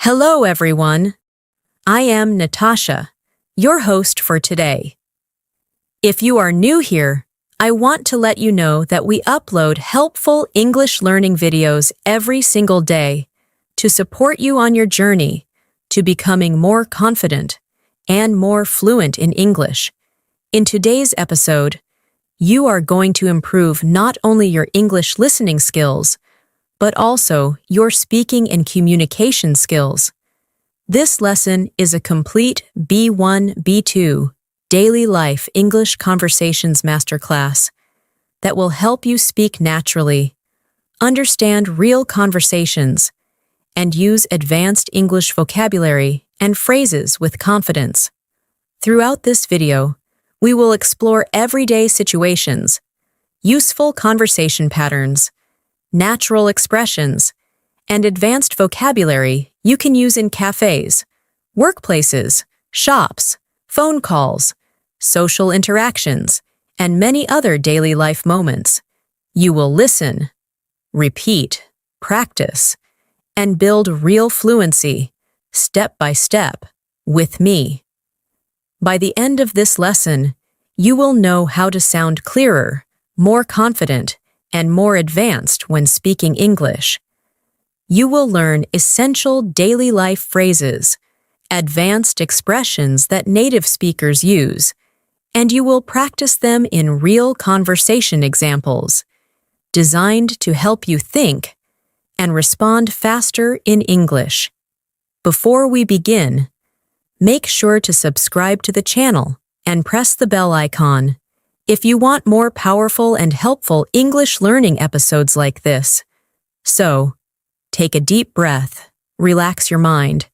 Hello, everyone. I am Natasha, your host for today. If you are new here, I want to let you know that we upload helpful English learning videos every single day to support you on your journey to becoming more confident and more fluent in English. In today's episode, you are going to improve not only your English listening skills, but also your speaking and communication skills. This lesson is a complete B1, B2 Daily Life English Conversations Masterclass that will help you speak naturally, understand real conversations, and use advanced English vocabulary and phrases with confidence. Throughout this video, we will explore everyday situations, useful conversation patterns, natural expressions, and advanced vocabulary you can use in cafes, workplaces, shops, phone calls, social interactions, and many other daily life moments. You will listen, repeat, practice, and build real fluency, step by step, with me. By the end of this lesson, you will know how to sound clearer, more confident, and more advanced when speaking English. You will learn essential daily life phrases, advanced expressions that native speakers use, and you will practice them in real conversation examples, designed to help you think and respond faster in English. Before we begin, make sure to subscribe to the channel and press the bell icon if you want more powerful and helpful English learning episodes like this. So, take a deep breath, relax your mind,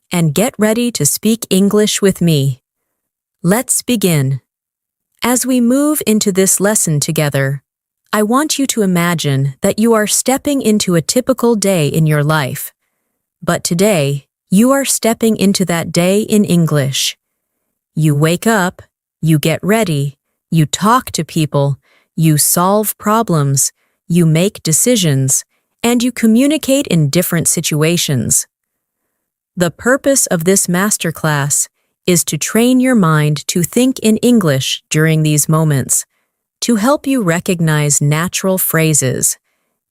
and get ready to speak English with me. Let's begin. As we move into this lesson together, I want you to imagine that you are stepping into a typical day in your life. But today, you are stepping into that day in English. You wake up, you get ready, you talk to people, you solve problems, you make decisions, and you communicate in different situations. The purpose of this masterclass is to train your mind to think in English during these moments, to help you recognize natural phrases,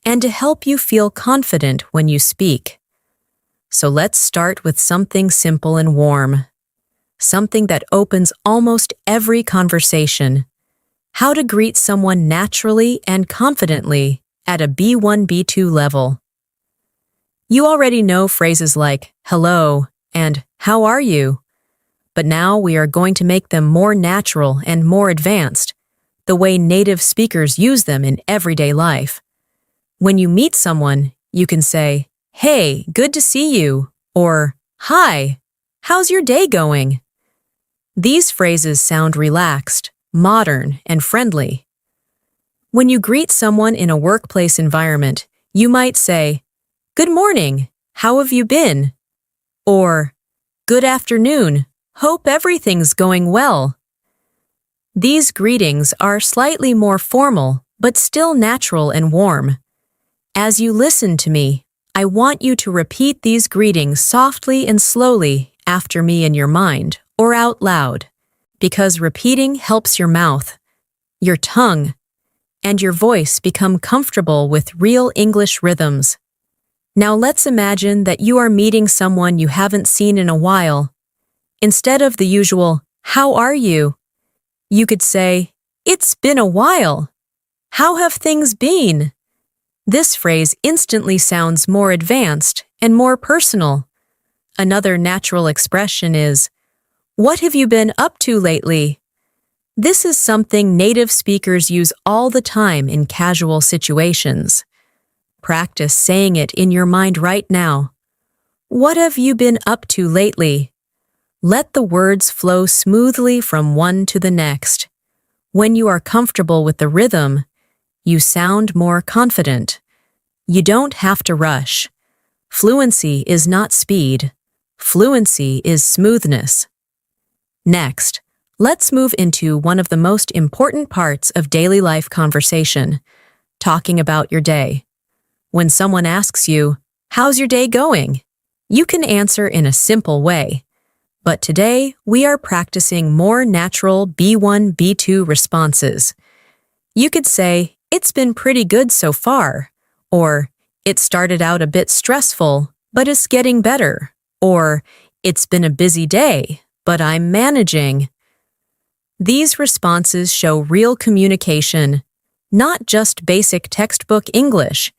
and to help you feel confident when you speak. So let's start with something simple and warm. Something that opens almost every conversation. How to greet someone naturally and confidently at a B1, B2 level. You already know phrases like hello and how are you? But now we are going to make them more natural and more advanced, the way native speakers use them in everyday life. When you meet someone, you can say, "Hey, good to see you," or "Hi, how's your day going?" These phrases sound relaxed, modern, and friendly. When you greet someone in a workplace environment, you might say, "Good morning, how have you been?" Or, "Good afternoon, hope everything's going well." These greetings are slightly more formal, but still natural and warm. As you listen to me, I want you to repeat these greetings softly and slowly after me in your mind or out loud, because repeating helps your mouth, your tongue, and your voice become comfortable with real English rhythms. Now let's imagine that you are meeting someone you haven't seen in a while. Instead of the usual, "How are you?" you could say, "It's been a while. How have things been?" This phrase instantly sounds more advanced and more personal. Another natural expression is, "What have you been up to lately?" This is something native speakers use all the time in casual situations. Practice saying it in your mind right now. What have you been up to lately? Let the words flow smoothly from one to the next. When you are comfortable with the rhythm, you sound more confident. You don't have to rush. Fluency is not speed. Fluency is smoothness. Next, let's move into one of the most important parts of daily life conversation, talking about your day. When someone asks you, "How's your day going?" You can answer in a simple way. But today, we are practicing more natural B1, B2 responses. You could say, "It's been pretty good so far," or "It started out a bit stressful, but it's getting better," or "It's been a busy day, but I'm managing." These responses show real communication, not just basic textbook English.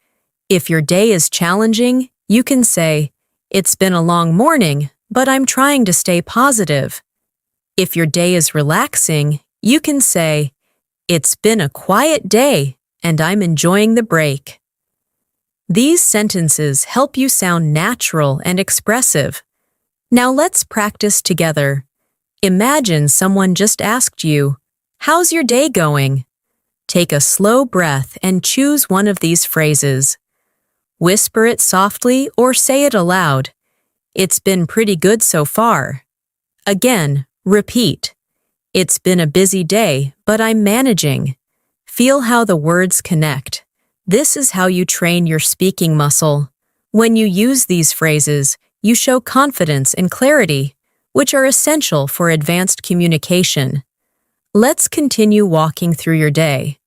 If your day is challenging, you can say, "It's been a long morning, but I'm trying to stay positive." If your day is relaxing, you can say, "It's been a quiet day, and I'm enjoying the break." These sentences help you sound natural and expressive. Now let's practice together. Imagine someone just asked you, "How's your day going?" Take a slow breath and choose one of these phrases. Whisper it softly or say it aloud. "It's been pretty good so far." Again, repeat. "It's been a busy day, but I'm managing." Feel how the words connect. This is how you train your speaking muscle. When you use these phrases, you show confidence and clarity, which are essential for advanced communication. Let's continue walking through your day.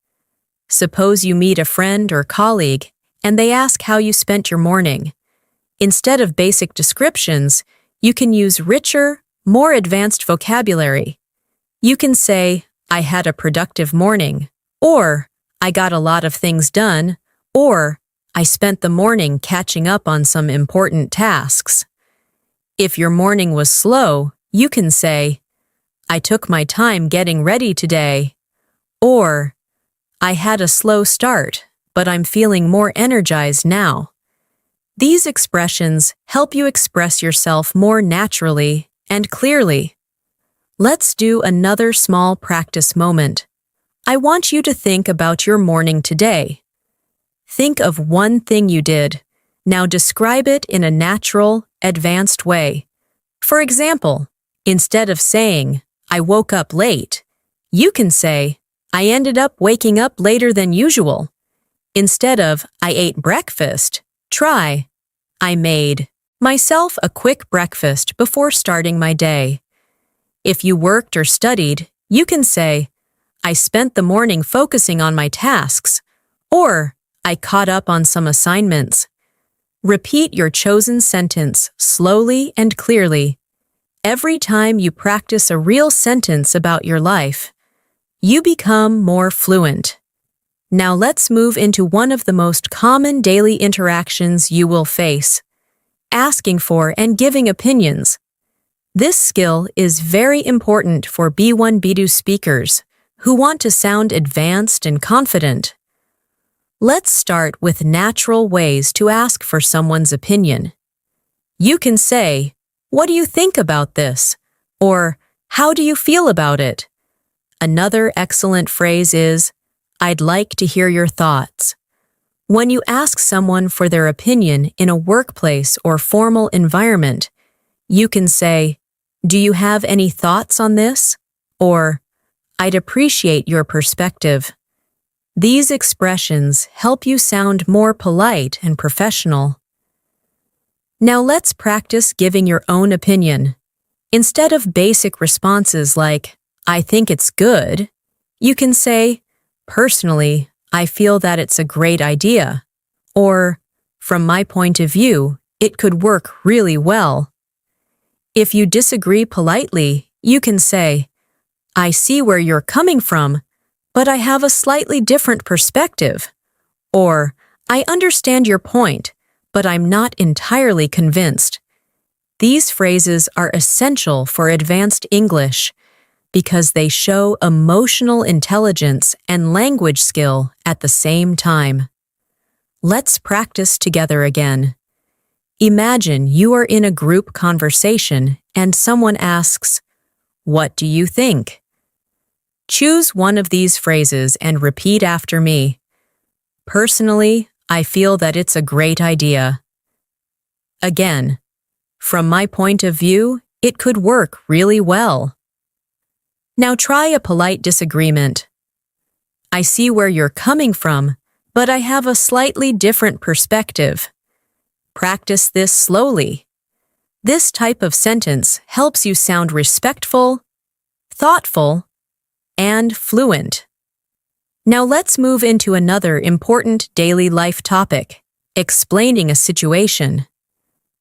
Suppose you meet a friend or colleague, and they ask how you spent your morning. Instead of basic descriptions, you can use richer, more advanced vocabulary. You can say, "I had a productive morning," or "I got a lot of things done," or "I spent the morning catching up on some important tasks." If your morning was slow, you can say, "I took my time getting ready today," or "I had a slow start, but I'm feeling more energized now." These expressions help you express yourself more naturally and clearly. Let's do another small practice moment. I want you to think about your morning today. Think of one thing you did. Now describe it in a natural, advanced way. For example, instead of saying, "I woke up late," you can say, "I ended up waking up later than usual." Instead of, "I ate breakfast," try, "I made myself a quick breakfast before starting my day." If you worked or studied, you can say, "I spent the morning focusing on my tasks," or "I caught up on some assignments." Repeat your chosen sentence slowly and clearly. Every time you practice a real sentence about your life, you become more fluent. Now let's move into one of the most common daily interactions you will face: asking for and giving opinions. This skill is very important for B1, B2 speakers who want to sound advanced and confident. Let's start with natural ways to ask for someone's opinion. You can say, "What do you think about this?" or "How do you feel about it?" Another excellent phrase is, "I'd like to hear your thoughts." When you ask someone for their opinion in a workplace or formal environment, you can say, "Do you have any thoughts on this?" or "I'd appreciate your perspective." These expressions help you sound more polite and professional. Now let's practice giving your own opinion. Instead of basic responses like, "I think it's good," you can say, "Personally, I feel that it's a great idea," or "From my point of view, it could work really well." If you disagree politely, you can say, "I see where you're coming from, but I have a slightly different perspective," or "I understand your point, but I'm not entirely convinced." These phrases are essential for advanced English because they show emotional intelligence and language skill at the same time. Let's practice together again. Imagine you are in a group conversation and someone asks, "What do you think?" Choose one of these phrases and repeat after me. "Personally, I feel that it's a great idea." Again, "From my point of view, it could work really well." Now try a polite disagreement. "I see where you're coming from, but I have a slightly different perspective." Practice this slowly. This type of sentence helps you sound respectful, thoughtful, and fluent. Now let's move into another important daily life topic, explaining a situation.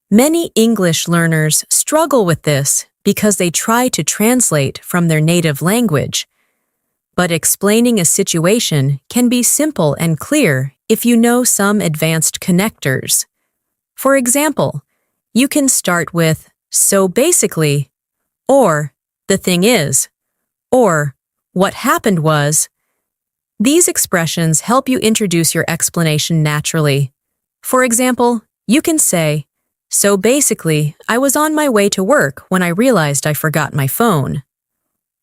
Many English learners struggle with this because they try to translate from their native language. But explaining a situation can be simple and clear if you know some advanced connectors. For example, you can start with "so basically," or "the thing is," or "what happened was." These expressions help you introduce your explanation naturally. For example, you can say, "So basically, I was on my way to work when I realized I forgot my phone."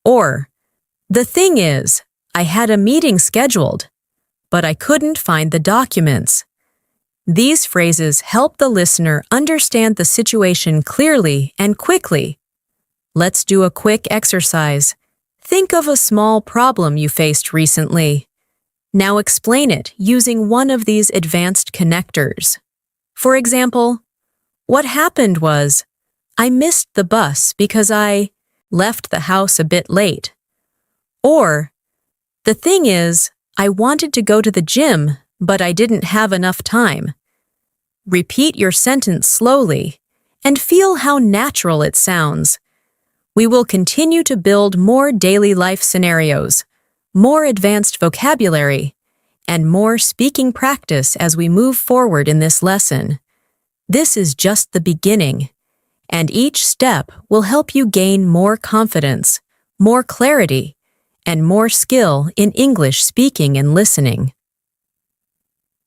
Or, "The thing is, I had a meeting scheduled, but I couldn't find the documents." These phrases help the listener understand the situation clearly and quickly. Let's do a quick exercise. Think of a small problem you faced recently. Now explain it using one of these advanced connectors. For example, "What happened was, I missed the bus because I left the house a bit late." Or, "The thing is, I wanted to go to the gym, but I didn't have enough time." Repeat your sentence slowly and feel how natural it sounds. We will continue to build more daily life scenarios, more advanced vocabulary, and more speaking practice as we move forward in this lesson. This is just the beginning, and each step will help you gain more confidence, more clarity, and more skill in English speaking and listening.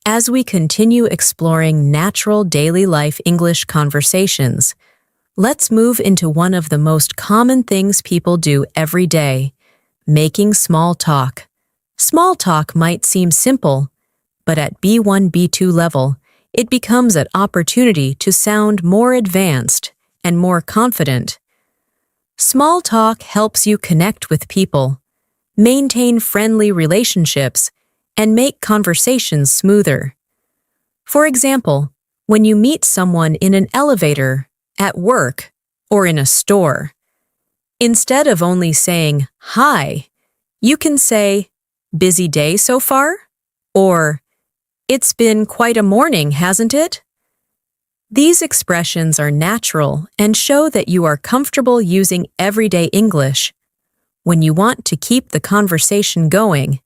As we continue exploring natural daily life English conversations, let's move into one of the most common things people do every day, making small talk. Small talk might seem simple, but at B1, B2 level, it becomes an opportunity to sound more advanced and more confident. Small talk helps you connect with people, maintain friendly relationships, and make conversations smoother. For example, when you meet someone in an elevator, at work, or in a store, instead of only saying "Hi," you can say, "Busy day so far?" Or, "It's been quite a morning, hasn't it?" These expressions are natural and show that you are comfortable using everyday English. When you want to keep the conversation going,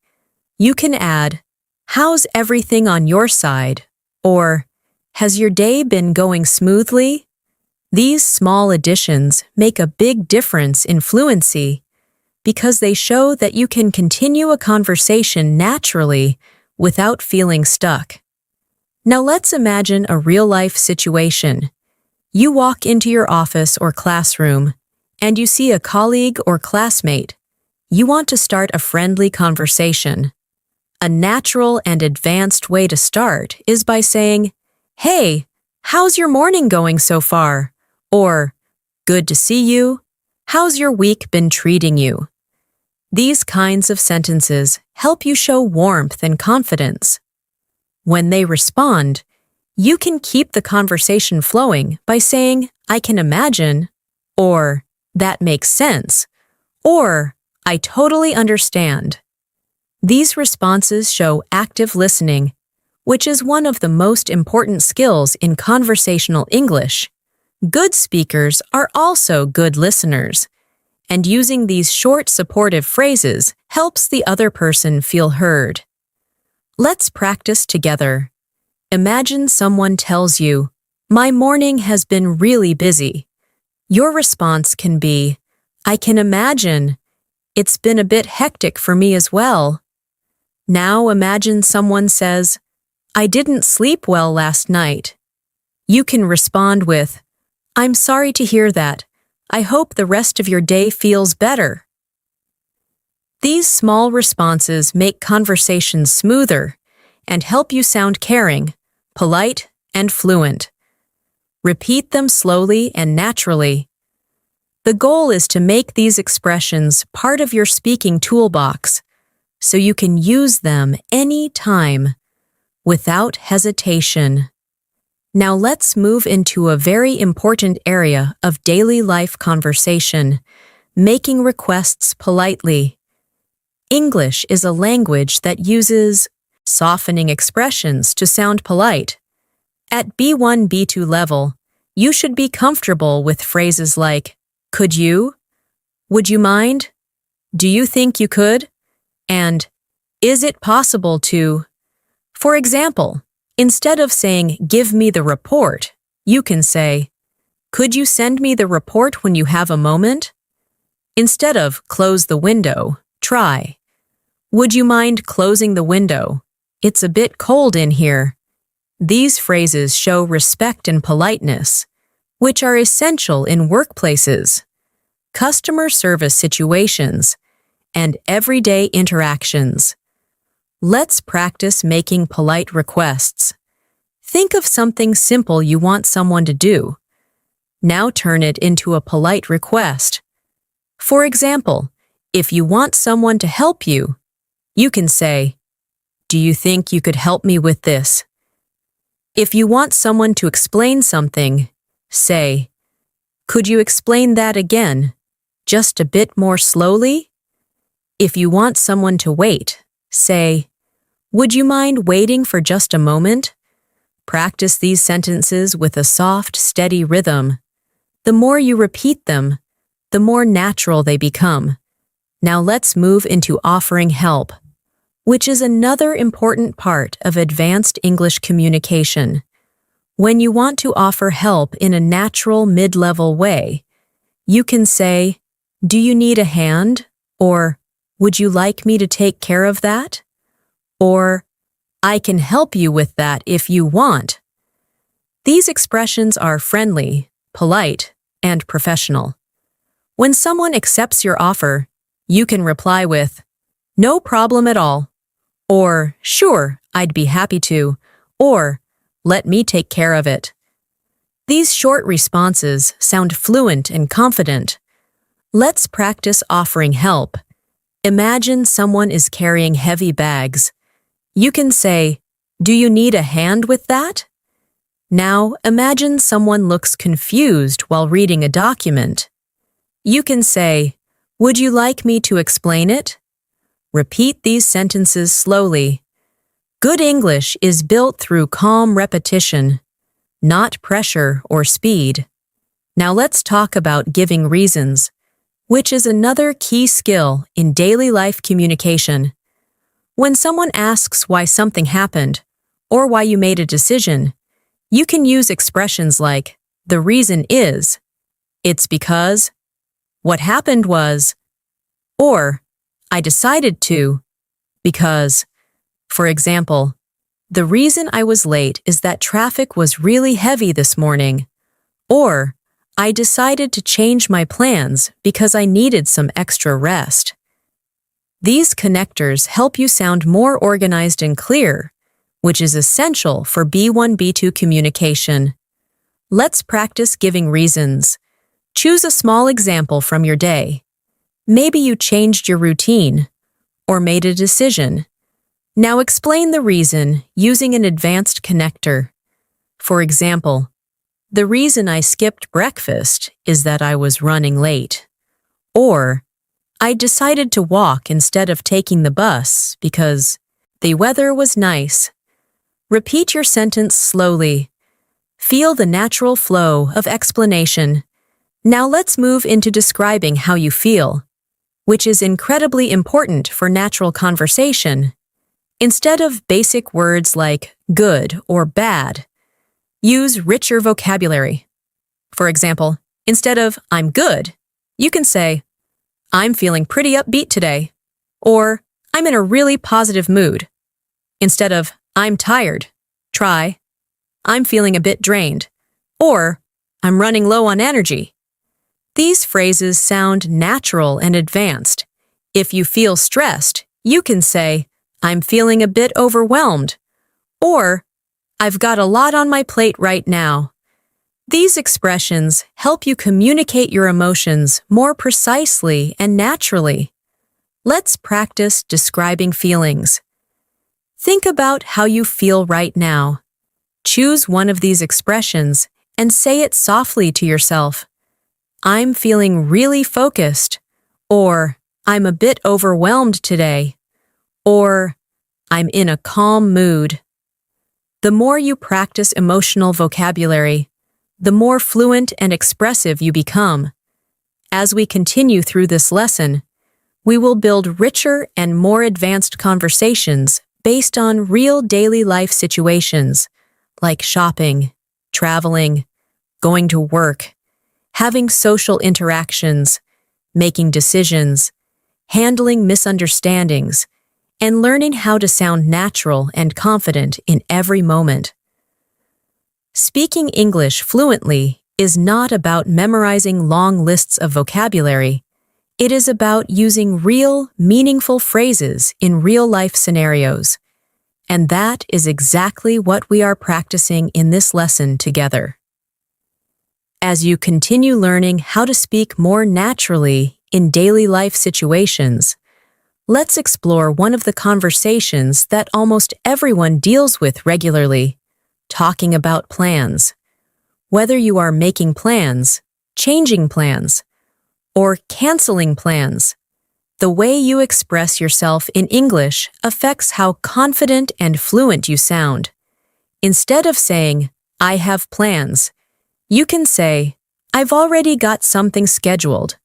you can add, "How's everything on your side?" Or, "Has your day been going smoothly?" These small additions make a big difference in fluency because they show that you can continue a conversation naturally without feeling stuck. Now let's imagine a real-life situation. You walk into your office or classroom, and you see a colleague or classmate. You want to start a friendly conversation. A natural and advanced way to start is by saying, "Hey, how's your morning going so far?" Or, "Good to see you. How's your week been treating you?" These kinds of sentences help you show warmth and confidence. When they respond, you can keep the conversation flowing by saying, "I can imagine," or "That makes sense," or "I totally understand." These responses show active listening, which is one of the most important skills in conversational English. Good speakers are also good listeners, and using these short supportive phrases helps the other person feel heard. Let's practice together. Imagine someone tells you, "My morning has been really busy." Your response can be, "I can imagine. It's been a bit hectic for me as well." Now imagine someone says, "I didn't sleep well last night." You can respond with, "I'm sorry to hear that. I hope the rest of your day feels better." These small responses make conversations smoother and help you sound caring, polite, and fluent. Repeat them slowly and naturally. The goal is to make these expressions part of your speaking toolbox so you can use them any time without hesitation. Now let's move into a very important area of daily life conversation, making requests politely. English is a language that uses softening expressions to sound polite. At B1, B2 level, you should be comfortable with phrases like, could you? Would you mind? Do you think you could? And, is it possible to? For example, instead of saying, give me the report, you can say, could you send me the report when you have a moment? Instead of close the window, try, would you mind closing the window? It's a bit cold in here. These phrases show respect and politeness, which are essential in workplaces, customer service situations, and everyday interactions. Let's practice making polite requests. Think of something simple you want someone to do. Now turn it into a polite request. For example, if you want someone to help you, you can say, do you think you could help me with this? If you want someone to explain something, say, could you explain that again, just a bit more slowly? If you want someone to wait, say, would you mind waiting for just a moment? Practice these sentences with a soft, steady rhythm. The more you repeat them, the more natural they become. Now let's move into offering help, which is another important part of advanced English communication. When you want to offer help in a natural mid-level way, you can say, do you need a hand? Or, would you like me to take care of that? Or, I can help you with that if you want. These expressions are friendly, polite, and professional. When someone accepts your offer, you can reply with, no problem at all, or sure, I'd be happy to, or let me take care of it. These short responses sound fluent and confident. Let's practice offering help. Imagine someone is carrying heavy bags. You can say, do you need a hand with that? Now imagine someone looks confused while reading a document. You can say, would you like me to explain it? Repeat these sentences slowly. Good English is built through calm repetition, not pressure or speed. Now let's talk about giving reasons, which is another key skill in daily life communication. When someone asks why something happened or why you made a decision, you can use expressions like, the reason is, it's because, what happened was, or I decided to, because. For example, the reason I was late is that traffic was really heavy this morning, or I decided to change my plans because I needed some extra rest. These connectors help you sound more organized and clear, which is essential for B1, B2 communication. Let's practice giving reasons. Choose a small example from your day. Maybe you changed your routine or made a decision. Now explain the reason using an advanced connector. For example, the reason I skipped breakfast is that I was running late. Or, I decided to walk instead of taking the bus because the weather was nice. Repeat your sentence slowly. Feel the natural flow of explanation. Now let's move into describing how you feel, which is incredibly important for natural conversation. Instead of basic words like good or bad, use richer vocabulary. For example, instead of I'm good, you can say, I'm feeling pretty upbeat today, or I'm in a really positive mood. Instead of I'm tired, try I'm feeling a bit drained, or I'm running low on energy. These phrases sound natural and advanced. If you feel stressed, you can say, I'm feeling a bit overwhelmed, or I've got a lot on my plate right now. These expressions help you communicate your emotions more precisely and naturally. Let's practice describing feelings. Think about how you feel right now. Choose one of these expressions and say it softly to yourself. I'm feeling really focused, or I'm a bit overwhelmed today, or I'm in a calm mood. The more you practice emotional vocabulary, the more fluent and expressive you become. As we continue through this lesson, we will build richer and more advanced conversations based on real daily life situations, like shopping, traveling, going to work, having social interactions, making decisions, handling misunderstandings, and learning how to sound natural and confident in every moment. Speaking English fluently is not about memorizing long lists of vocabulary. It is about using real, meaningful phrases in real-life scenarios. And that is exactly what we are practicing in this lesson together. As you continue learning how to speak more naturally in daily life situations, let's explore one of the conversations that almost everyone deals with regularly, talking about plans. Whether you are making plans, changing plans, or canceling plans, the way you express yourself in English affects how confident and fluent you sound. Instead of saying, I have plans, you can say, I've already got something scheduled,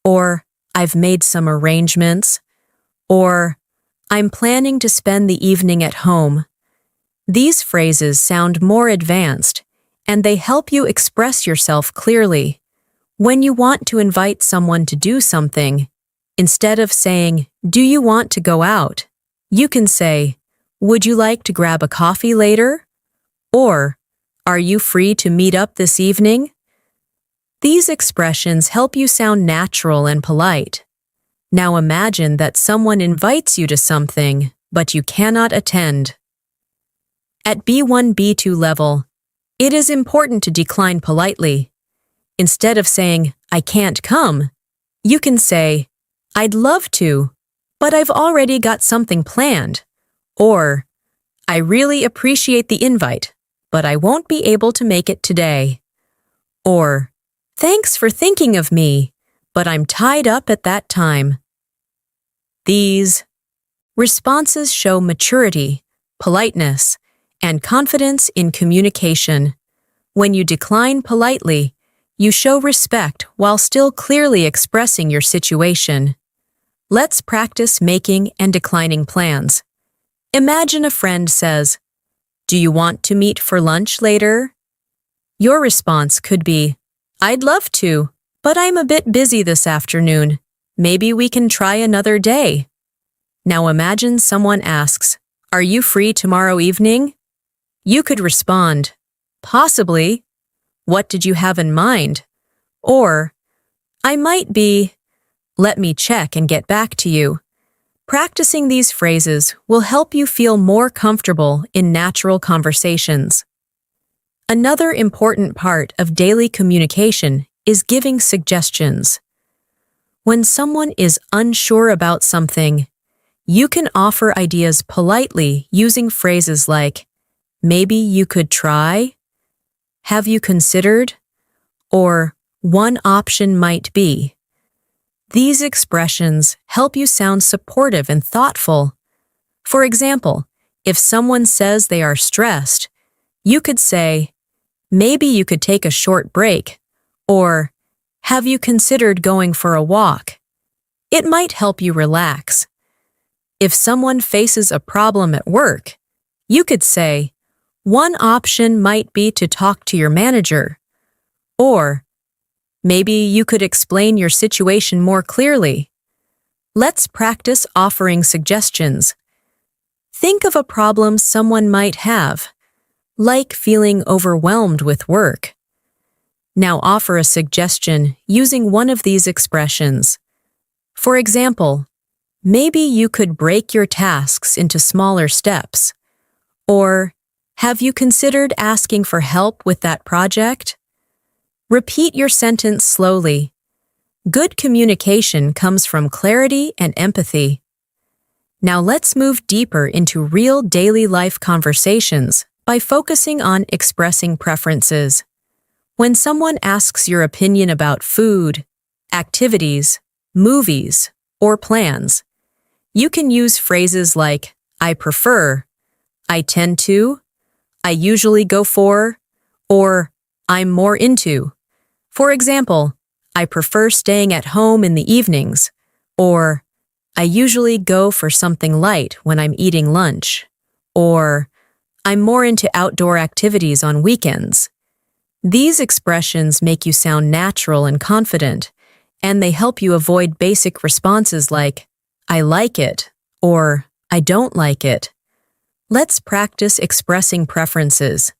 or I've made some arrangements, or I'm planning to spend the evening at home. These phrases sound more advanced, and they help you express yourself clearly. When you want to invite someone to do something, instead of saying, do you want to go out? You can say, would you like to grab a coffee later? Or, are you free to meet up this evening? These expressions help you sound natural and polite. Now imagine that someone invites you to something, but you cannot attend. At B1, B2 level, it is important to decline politely. Instead of saying, I can't come, you can say, I'd love to, but I've already got something planned. Or, I really appreciate the invite, but I won't be able to make it today. Or, thanks for thinking of me, but I'm tied up at that time. These responses show maturity, politeness, and confidence in communication. When you decline politely, you show respect while still clearly expressing your situation. Let's practice making and declining plans. Imagine a friend says, do you want to meet for lunch later? Your response could be, I'd love to, but I'm a bit busy this afternoon. Maybe we can try another day. Now imagine someone asks, are you free tomorrow evening? You could respond, possibly. What did you have in mind? Or, I might be. Let me check and get back to you. Practicing these phrases will help you feel more comfortable in natural conversations. Another important part of daily communication is giving suggestions. When someone is unsure about something, you can offer ideas politely using phrases like, maybe you could try, have you considered, or one option might be. These expressions help you sound supportive and thoughtful. For example, if someone says they are stressed, you could say, maybe you could take a short break, or have you considered going for a walk? It might help you relax. If someone faces a problem at work, you could say, one option might be to talk to your manager, or maybe you could explain your situation more clearly. Let's practice offering suggestions. Think of a problem someone might have, like feeling overwhelmed with work. Now offer a suggestion using one of these expressions. For example, maybe you could break your tasks into smaller steps. Or, have you considered asking for help with that project? Repeat your sentence slowly. Good communication comes from clarity and empathy. Now let's move deeper into real daily life conversations by focusing on expressing preferences. When someone asks your opinion about food, activities, movies, or plans, you can use phrases like I prefer, I tend to, I usually go for, or I'm more into. For example, I prefer staying at home in the evenings, or I usually go for something light when I'm eating lunch, or I'm more into outdoor activities on weekends. These expressions make you sound natural and confident, and they help you avoid basic responses like, I like it, or I don't like it. Let's practice expressing preferences.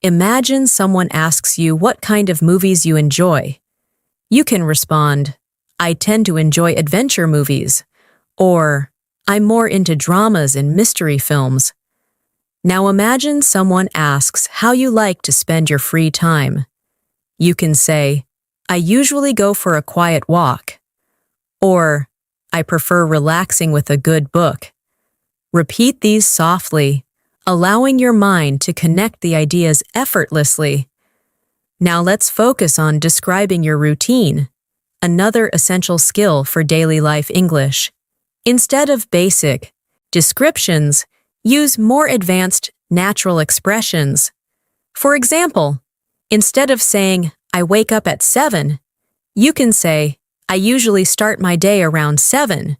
Imagine someone asks you what kind of movies you enjoy. You can respond, I tend to enjoy adventure movies, or I'm more into dramas and mystery films. Now imagine someone asks how you like to spend your free time. You can say, I usually go for a quiet walk, or I prefer relaxing with a good book. Repeat these softly, allowing your mind to connect the ideas effortlessly. Now let's focus on describing your routine, another essential skill for daily life English. Instead of basic descriptions, use more advanced, natural expressions. For example, instead of saying, I wake up at 7, you can say, I usually start my day around 7,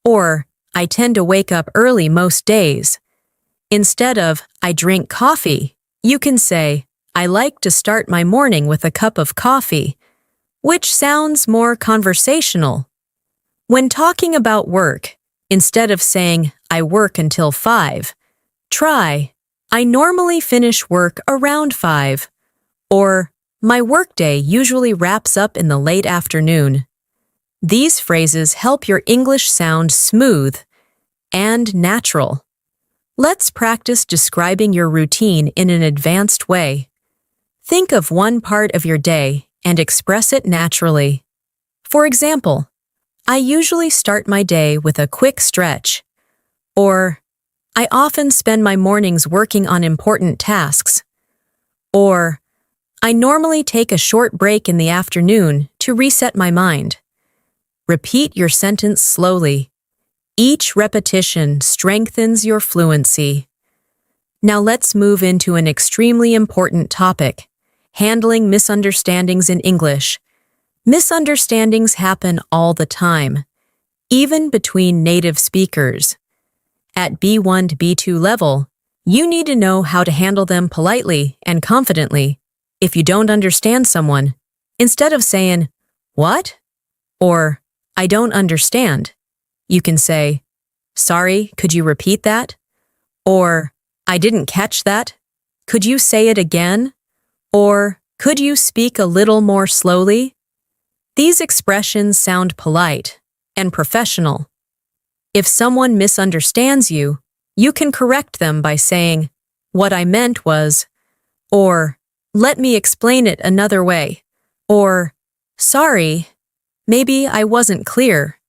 or I tend to wake up early most days. Instead of, I drink coffee, you can say, I like to start my morning with a cup of coffee, which sounds more conversational. When talking about work, instead of saying, I work until 5, try, I normally finish work around 5, or my workday usually wraps up in the late afternoon. These phrases help your English sound smooth and natural. Let's practice describing your routine in an advanced way. Think of one part of your day and express it naturally. For example, I usually start my day with a quick stretch, or I often spend my mornings working on important tasks, or I normally take a short break in the afternoon to reset my mind. Repeat your sentence slowly. Each repetition strengthens your fluency. Now let's move into an extremely important topic, handling misunderstandings in English. Misunderstandings happen all the time, even between native speakers. At B1 to B2 level, you need to know how to handle them politely and confidently. If you don't understand someone, instead of saying, what? Or, I don't understand, you can say, sorry, could you repeat that? Or, I didn't catch that. Could you say it again? Or, could you speak a little more slowly? These expressions sound polite and professional. If someone misunderstands you, you can correct them by saying, what I meant was, or, let me explain it another way, or, sorry, maybe I wasn't clear.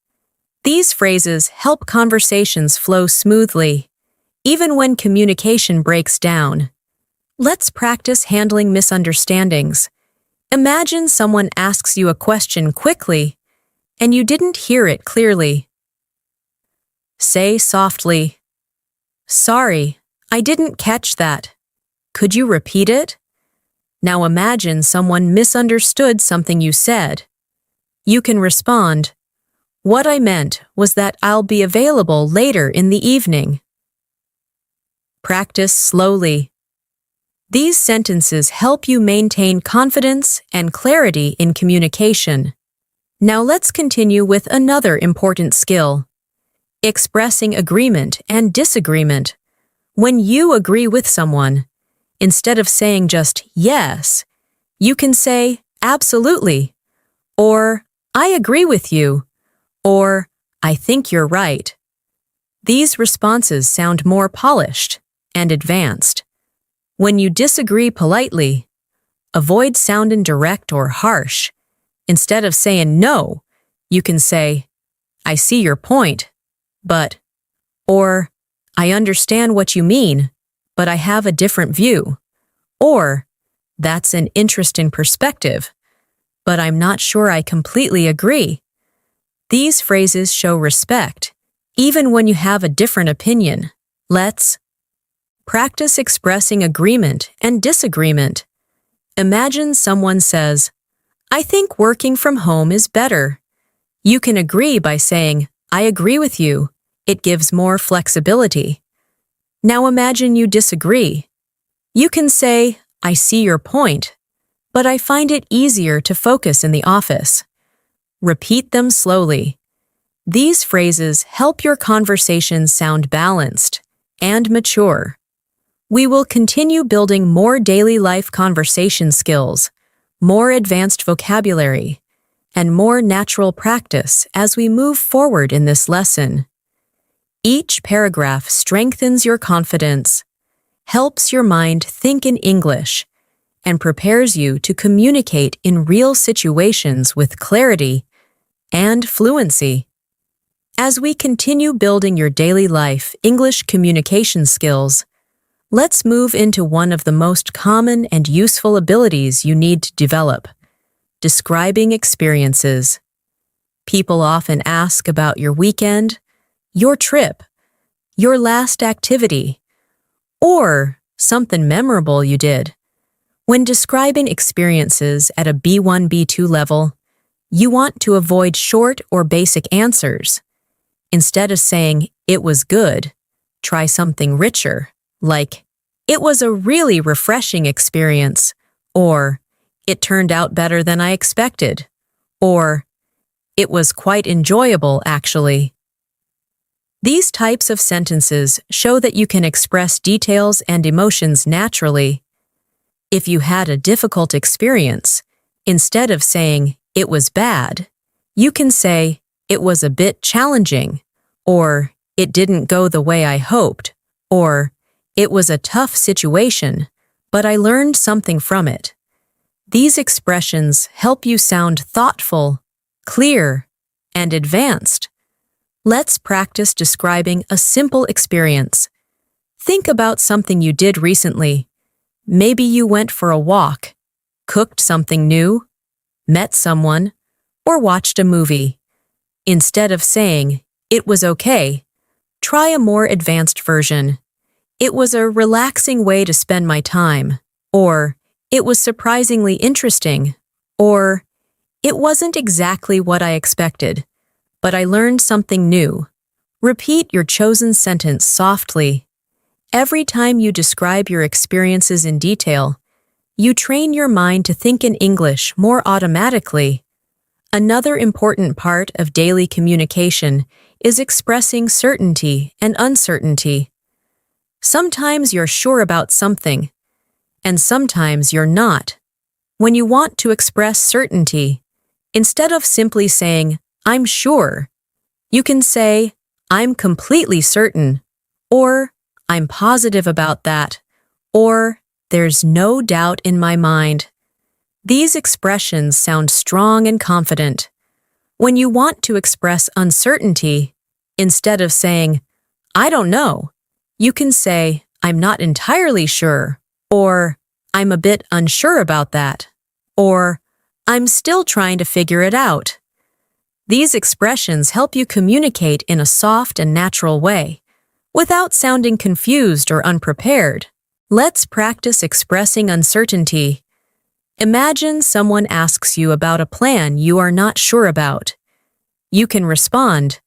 These phrases help conversations flow smoothly, even when communication breaks down. Let's practice handling misunderstandings. Imagine someone asks you a question quickly, and you didn't hear it clearly. Say softly, sorry, I didn't catch that. Could you repeat it? Now imagine someone misunderstood something you said. You can respond, what I meant was that I'll be available later in the evening. Practice slowly. These sentences help you maintain confidence and clarity in communication. Now let's continue with another important skill, expressing agreement and disagreement. When you agree with someone, instead of saying just yes, you can say absolutely, or I agree with you, or I think you're right. These responses sound more polished and advanced. When you disagree politely, avoid sounding direct or harsh. Instead of saying no, you can say, I see your point, but, or I understand what you mean, but I have a different view. Or, that's an interesting perspective, but I'm not sure I completely agree. These phrases show respect, even when you have a different opinion. Let's practice expressing agreement and disagreement. Imagine someone says, "I think working from home is better." You can agree by saying, "I agree with you." It gives more flexibility. Now imagine you disagree. You can say, "I see your point, but I find it easier to focus in the office." Repeat them slowly. These phrases help your conversation sound balanced and mature. We will continue building more daily life conversation skills, more advanced vocabulary, and more natural practice as we move forward in this lesson. Each paragraph strengthens your confidence, helps your mind think in English, and prepares you to communicate in real situations with clarity and fluency. As we continue building your daily life English communication skills, let's move into one of the most common and useful abilities you need to develop: describing experiences. People often ask about your weekend, your trip, your last activity, or something memorable you did. When describing experiences at a B1, B2 level, you want to avoid short or basic answers. Instead of saying, "It was good," try something richer, like, "It was a really refreshing experience," or "It turned out better than I expected," or "It was quite enjoyable, actually." These types of sentences show that you can express details and emotions naturally. If you had a difficult experience, instead of saying, "It was bad," you can say, "It was a bit challenging," or "It didn't go the way I hoped," or "It was a tough situation, but I learned something from it." These expressions help you sound thoughtful, clear, and advanced. Let's practice describing a simple experience. Think about something you did recently. Maybe you went for a walk, cooked something new, met someone, or watched a movie. Instead of saying, "It was okay," try a more advanced version. "It was a relaxing way to spend my time," or "It was surprisingly interesting," or "It wasn't exactly what I expected, but I learned something new." Repeat your chosen sentence softly. Every time you describe your experiences in detail, you train your mind to think in English more automatically. Another important part of daily communication is expressing certainty and uncertainty. Sometimes you're sure about something, and sometimes you're not. When you want to express certainty, instead of simply saying, "I'm sure," you can say, "I'm completely certain," or "I'm positive about that," or "There's no doubt in my mind." These expressions sound strong and confident. When you want to express uncertainty, instead of saying, "I don't know," you can say, "I'm not entirely sure," or "I'm a bit unsure about that," or "I'm still trying to figure it out." These expressions help you communicate in a soft and natural way, without sounding confused or unprepared. Let's practice expressing uncertainty. Imagine someone asks you about a plan you are not sure about. You can respond,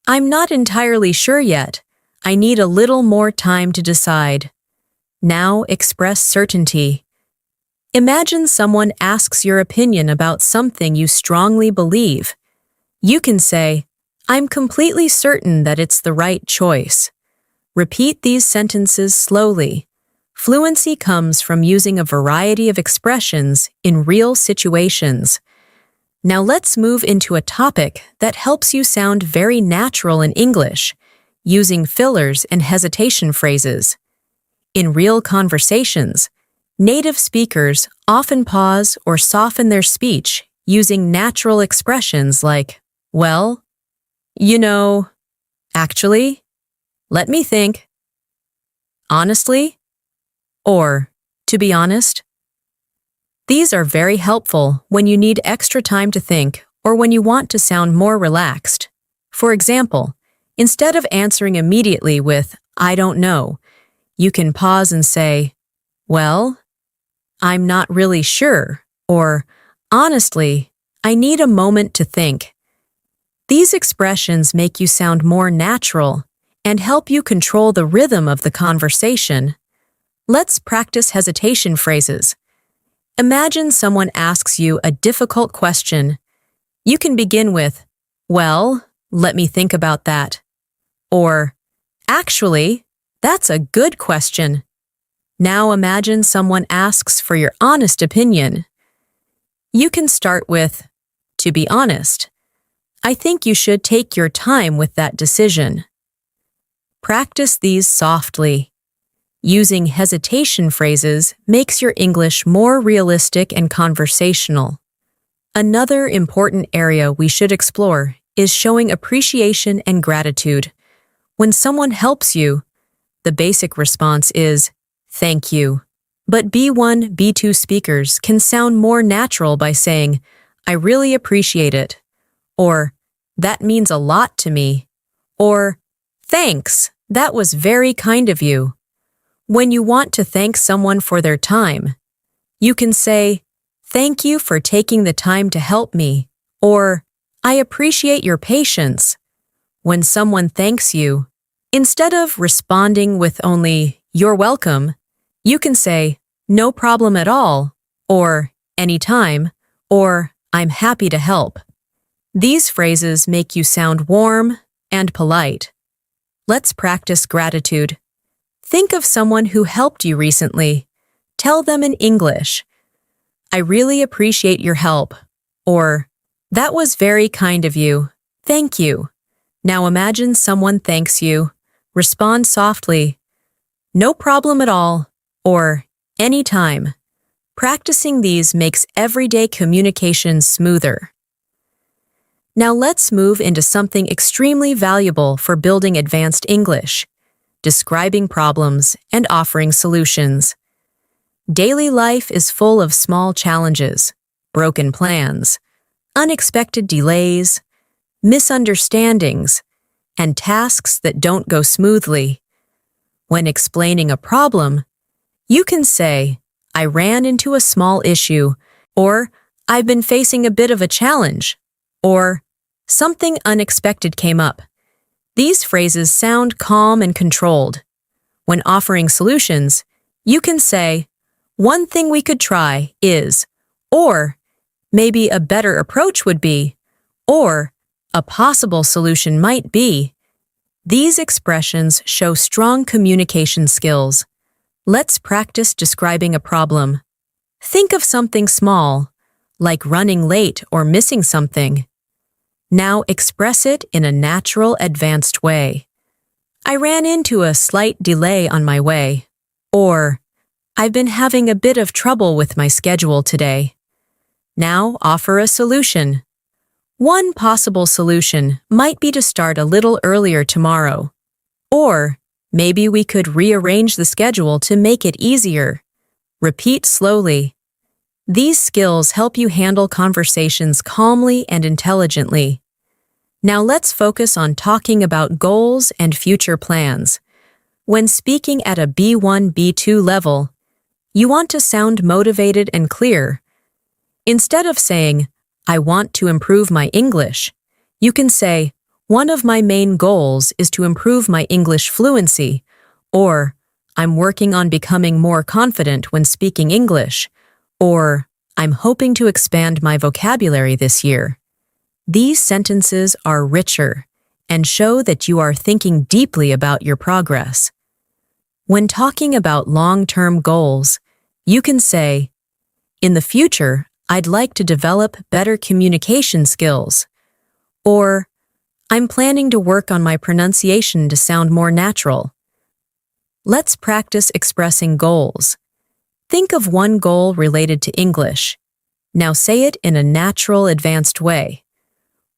"I'm not entirely sure yet. I need a little more time to decide." Now express certainty. Imagine someone asks your opinion about something you strongly believe. You can say, "I'm completely certain that it's the right choice." Repeat these sentences slowly. Fluency comes from using a variety of expressions in real situations. Now let's move into a topic that helps you sound very natural in English, using fillers and hesitation phrases. In real conversations, native speakers often pause or soften their speech using natural expressions like, "Well, you know, actually, let me think, honestly," or to be honest. These are very helpful when you need extra time to think or when you want to sound more relaxed. For example, instead of answering immediately with, I don't know, you can pause and say, well, I'm not really sure, or honestly, I need a moment to think. These expressions make you sound more natural and help you control the rhythm of the conversation. Let's practice hesitation phrases. Imagine someone asks you a difficult question. You can begin with, well, let me think about that. Or, actually, that's a good question. Now imagine someone asks for your honest opinion. You can start with, to be honest, I think you should take your time with that decision. Practice these softly. Using hesitation phrases makes your English more realistic and conversational. Another important area we should explore is showing appreciation and gratitude. When someone helps you, the basic response is, thank you. But B1, B2 speakers can sound more natural by saying, I really appreciate it, or that means a lot to me, or thanks, that was very kind of you. When you want to thank someone for their time, you can say, thank you for taking the time to help me, or I appreciate your patience. When someone thanks you, instead of responding with only, you're welcome, you can say, no problem at all, or anytime, or I'm happy to help. These phrases make you sound warm and polite. Let's practice gratitude. Think of someone who helped you recently. Tell them in English, I really appreciate your help, or that was very kind of you. Thank you. Now imagine someone thanks you. Respond softly, no problem at all, or anytime. Practicing these makes everyday communication smoother. Now let's move into something extremely valuable for building advanced English, describing problems and offering solutions. Daily life is full of small challenges, broken plans, unexpected delays, misunderstandings, and tasks that don't go smoothly. When explaining a problem, you can say, I ran into a small issue, or I've been facing a bit of a challenge, or something unexpected came up. These phrases sound calm and controlled. When offering solutions, you can say, one thing we could try is, or maybe a better approach would be, or a possible solution might be. These expressions show strong communication skills. Let's practice describing a problem. Think of something small, like running late or missing something. Now express it in a natural, advanced way. I ran into a slight delay on my way. Or, I've been having a bit of trouble with my schedule today. Now offer a solution. One possible solution might be to start a little earlier tomorrow. Or, maybe we could rearrange the schedule to make it easier. Repeat slowly. These skills help you handle conversations calmly and intelligently. Now let's focus on talking about goals and future plans. When speaking at a B1, B2 level, you want to sound motivated and clear. Instead of saying, I want to improve my English, you can say, one of my main goals is to improve my English fluency, or I'm working on becoming more confident when speaking English, or I'm hoping to expand my vocabulary this year. These sentences are richer and show that you are thinking deeply about your progress. When talking about long-term goals, you can say, in the future, I'd like to develop better communication skills, or I'm planning to work on my pronunciation to sound more natural. Let's practice expressing goals. Think of one goal related to English. Now say it in a natural, advanced way.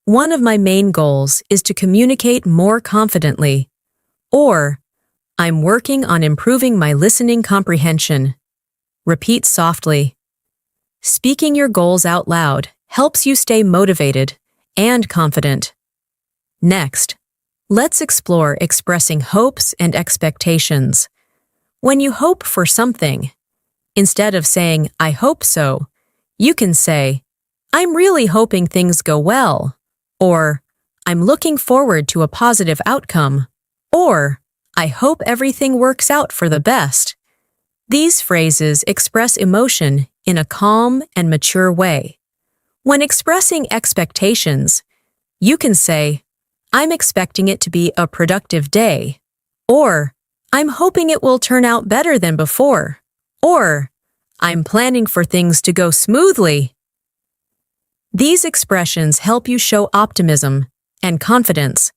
One of my main goals is to communicate more confidently, or I'm working on improving my listening comprehension. Repeat softly. Speaking your goals out loud helps you stay motivated and confident. Next, let's explore expressing hopes and expectations. When you hope for something, instead of saying, I hope so, you can say, I'm really hoping things go well, or I'm looking forward to a positive outcome, or I hope everything works out for the best. These phrases express emotion in a calm and mature way. When expressing expectations, you can say, I'm expecting it to be a productive day, or I'm hoping it will turn out better than before, or I'm planning for things to go smoothly. These expressions help you show optimism and confidence.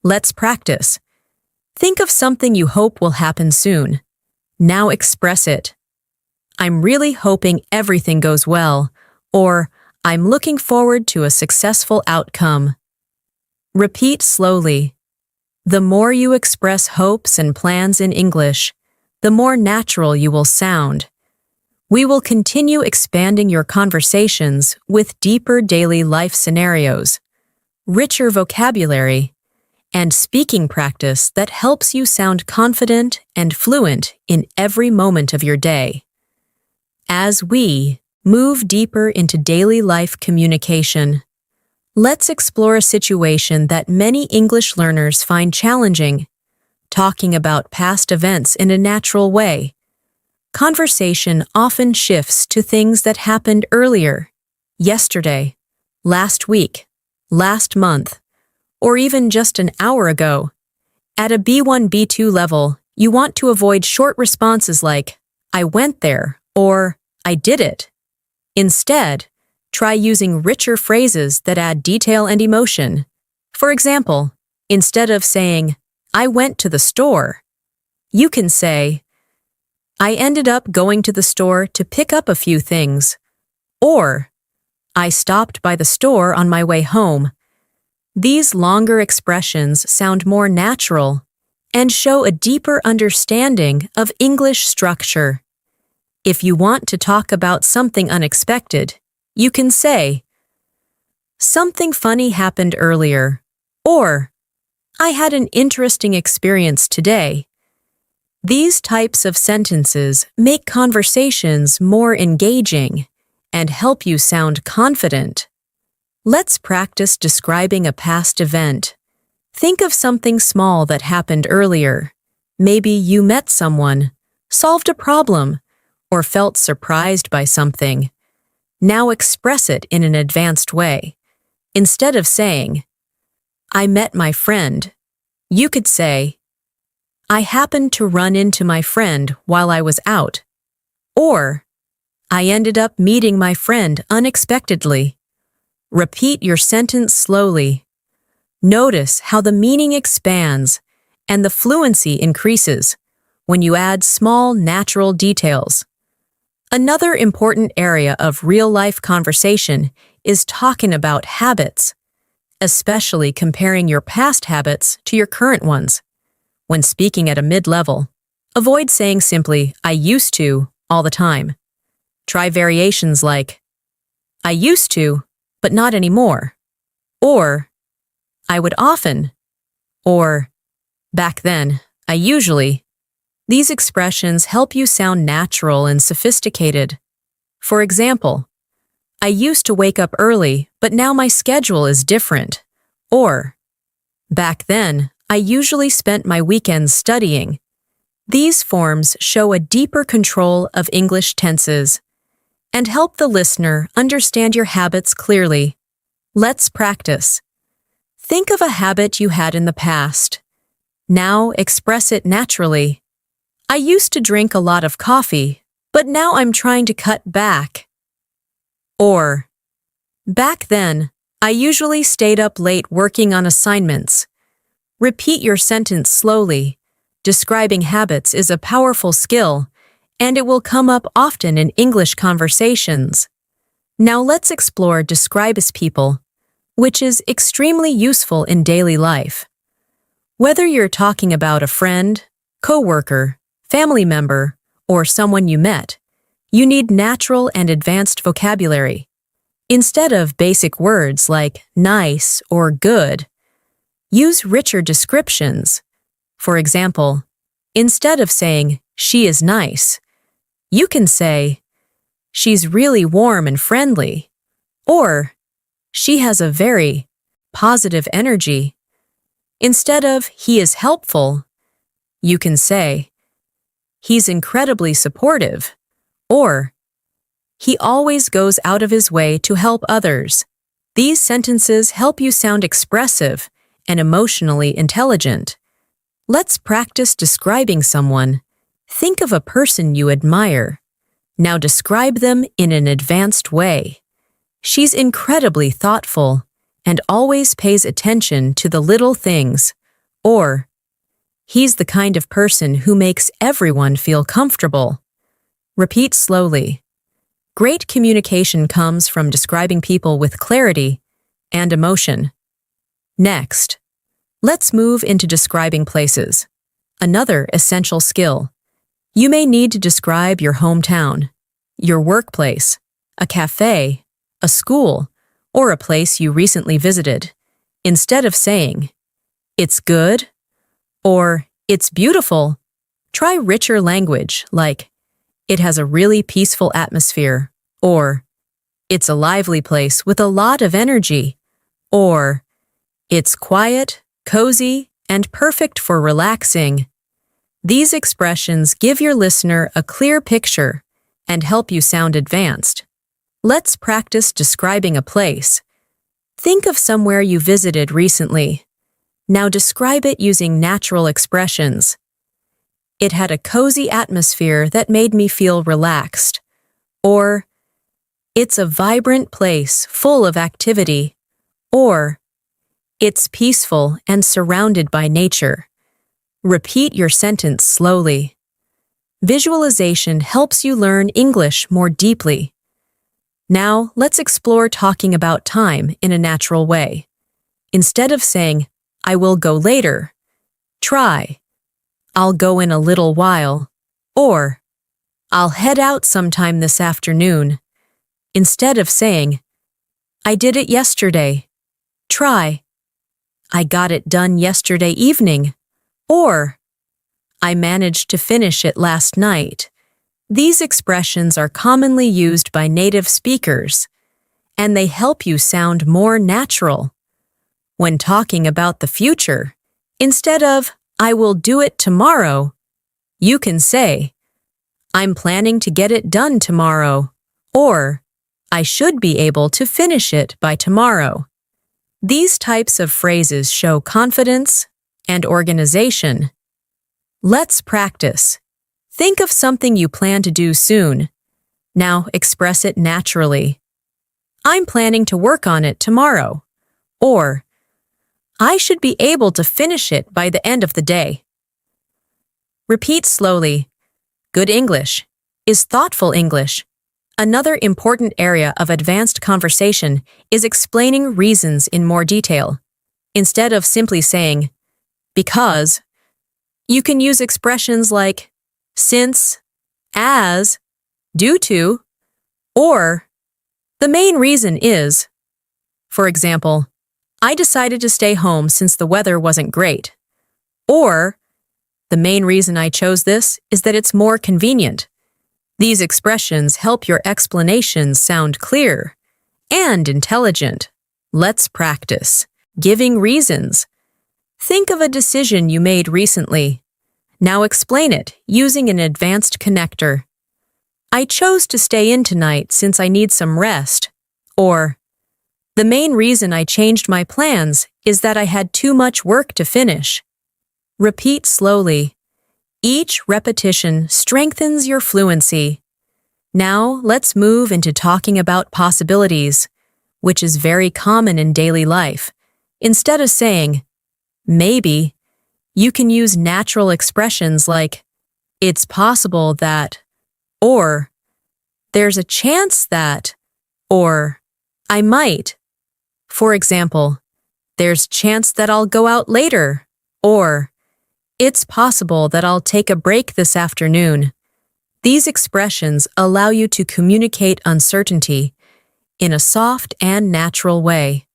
Let's practice. Think of something you hope will happen soon. Now express it. I'm really hoping everything goes well, or I'm looking forward to a successful outcome. Repeat slowly. The more you express hopes and plans in English, the more natural you will sound. We will continue expanding your conversations with deeper daily life scenarios, richer vocabulary, and speaking practice that helps you sound confident and fluent in every moment of your day. As we move deeper into daily life communication, let's explore a situation that many English learners find challenging, talking about past events in a natural way. Conversation often shifts to things that happened earlier, yesterday, last week, last month, or even just an hour ago. At a B1, B2 level, you want to avoid short responses like, I went there, or I did it. Instead, try using richer phrases that add detail and emotion. For example, instead of saying, I went to the store, you can say, I ended up going to the store to pick up a few things, or I stopped by the store on my way home. These longer expressions sound more natural and show a deeper understanding of English structure. If you want to talk about something unexpected, you can say, something funny happened earlier, or I had an interesting experience today. These types of sentences make conversations more engaging and help you sound confident. Let's practice describing a past event. Think of something small that happened earlier. Maybe you met someone, solved a problem, or felt surprised by something. Now express it in an advanced way. Instead of saying, I met my friend, you could say, I happened to run into my friend while I was out. Or, I ended up meeting my friend unexpectedly. Repeat your sentence slowly. Notice how the meaning expands and the fluency increases when you add small, natural details. Another important area of real-life conversation is talking about habits, especially comparing your past habits to your current ones. When speaking at a mid-level, avoid saying simply, I used to, all the time. Try variations like, I used to, but not anymore, or I would often, or back then, I usually. These expressions help you sound natural and sophisticated. For example, I used to wake up early, but now my schedule is different. Or, back then, I usually spent my weekends studying. These forms show a deeper control of English tenses and help the listener understand your habits clearly. Let's practice. Think of a habit you had in the past. Now express it naturally. I used to drink a lot of coffee, but now I'm trying to cut back. Or, back then, I usually stayed up late working on assignments. Repeat your sentence slowly. Describing habits is a powerful skill, and it will come up often in English conversations. Now let's explore describe as people, which is extremely useful in daily life. Whether you're talking about a friend, coworker, family member, or someone you met, you need natural and advanced vocabulary. Instead of basic words like nice or good, use richer descriptions. For example, instead of saying, she is nice, you can say, she's really warm and friendly, or she has a very positive energy. Instead of, he is helpful, you can say, he's incredibly supportive, or he always goes out of his way to help others. These sentences help you sound expressive and emotionally intelligent. Let's practice describing someone. Think of a person you admire. Now describe them in an advanced way. She's incredibly thoughtful and always pays attention to the little things. Or, he's the kind of person who makes everyone feel comfortable. Repeat slowly. Great communication comes from describing people with clarity and emotion. Next, let's move into describing places. Another essential skill. You may need to describe your hometown, your workplace, a cafe, a school, or a place you recently visited. Instead of saying, it's good, or it's beautiful, try richer language like, it has a really peaceful atmosphere, or it's a lively place with a lot of energy, or it's quiet, cozy, and perfect for relaxing. These expressions give your listener a clear picture and help you sound advanced. Let's practice describing a place. Think of somewhere you visited recently. Now describe it using natural expressions. It had a cozy atmosphere that made me feel relaxed. Or, it's a vibrant place full of activity. Or, it's peaceful and surrounded by nature. Repeat your sentence slowly. Visualization helps you learn English more deeply. Now, let's explore talking about time in a natural way. Instead of saying, I will go later, try, I'll go in a little while, or I'll head out sometime this afternoon. Instead of saying, I did it yesterday, try, I got it done yesterday evening, or I managed to finish it last night. These expressions are commonly used by native speakers, and they help you sound more natural. When talking about the future, instead of, I will do it tomorrow, you can say, I'm planning to get it done tomorrow, or I should be able to finish it by tomorrow. These types of phrases show confidence and organization. Let's practice. Think of something you plan to do soon. Now express it naturally. I'm planning to work on it tomorrow. Or, I should be able to finish it by the end of the day. Repeat slowly. Good English is thoughtful English. Another important area of advanced conversation is explaining reasons in more detail. Instead of simply saying, because, you can use expressions like since, as, due to, or the main reason is. For example, I decided to stay home since the weather wasn't great. Or, the main reason I chose this is that it's more convenient. These expressions help your explanations sound clear and intelligent. Let's practice. Giving reasons. Think of a decision you made recently. Now explain it using an advanced connector. I chose to stay in tonight since I need some rest. Or, the main reason I changed my plans is that I had too much work to finish. Repeat slowly. Each repetition strengthens your fluency. Now, let's move into talking about possibilities, which is very common in daily life. Instead of saying, maybe, you can use natural expressions like, it's possible that, or, there's a chance that, or, I might. For example, there's chance that I'll go out later, or, It's possible that I'll take a break this afternoon. These expressions allow you to communicate uncertainty in a soft and natural way.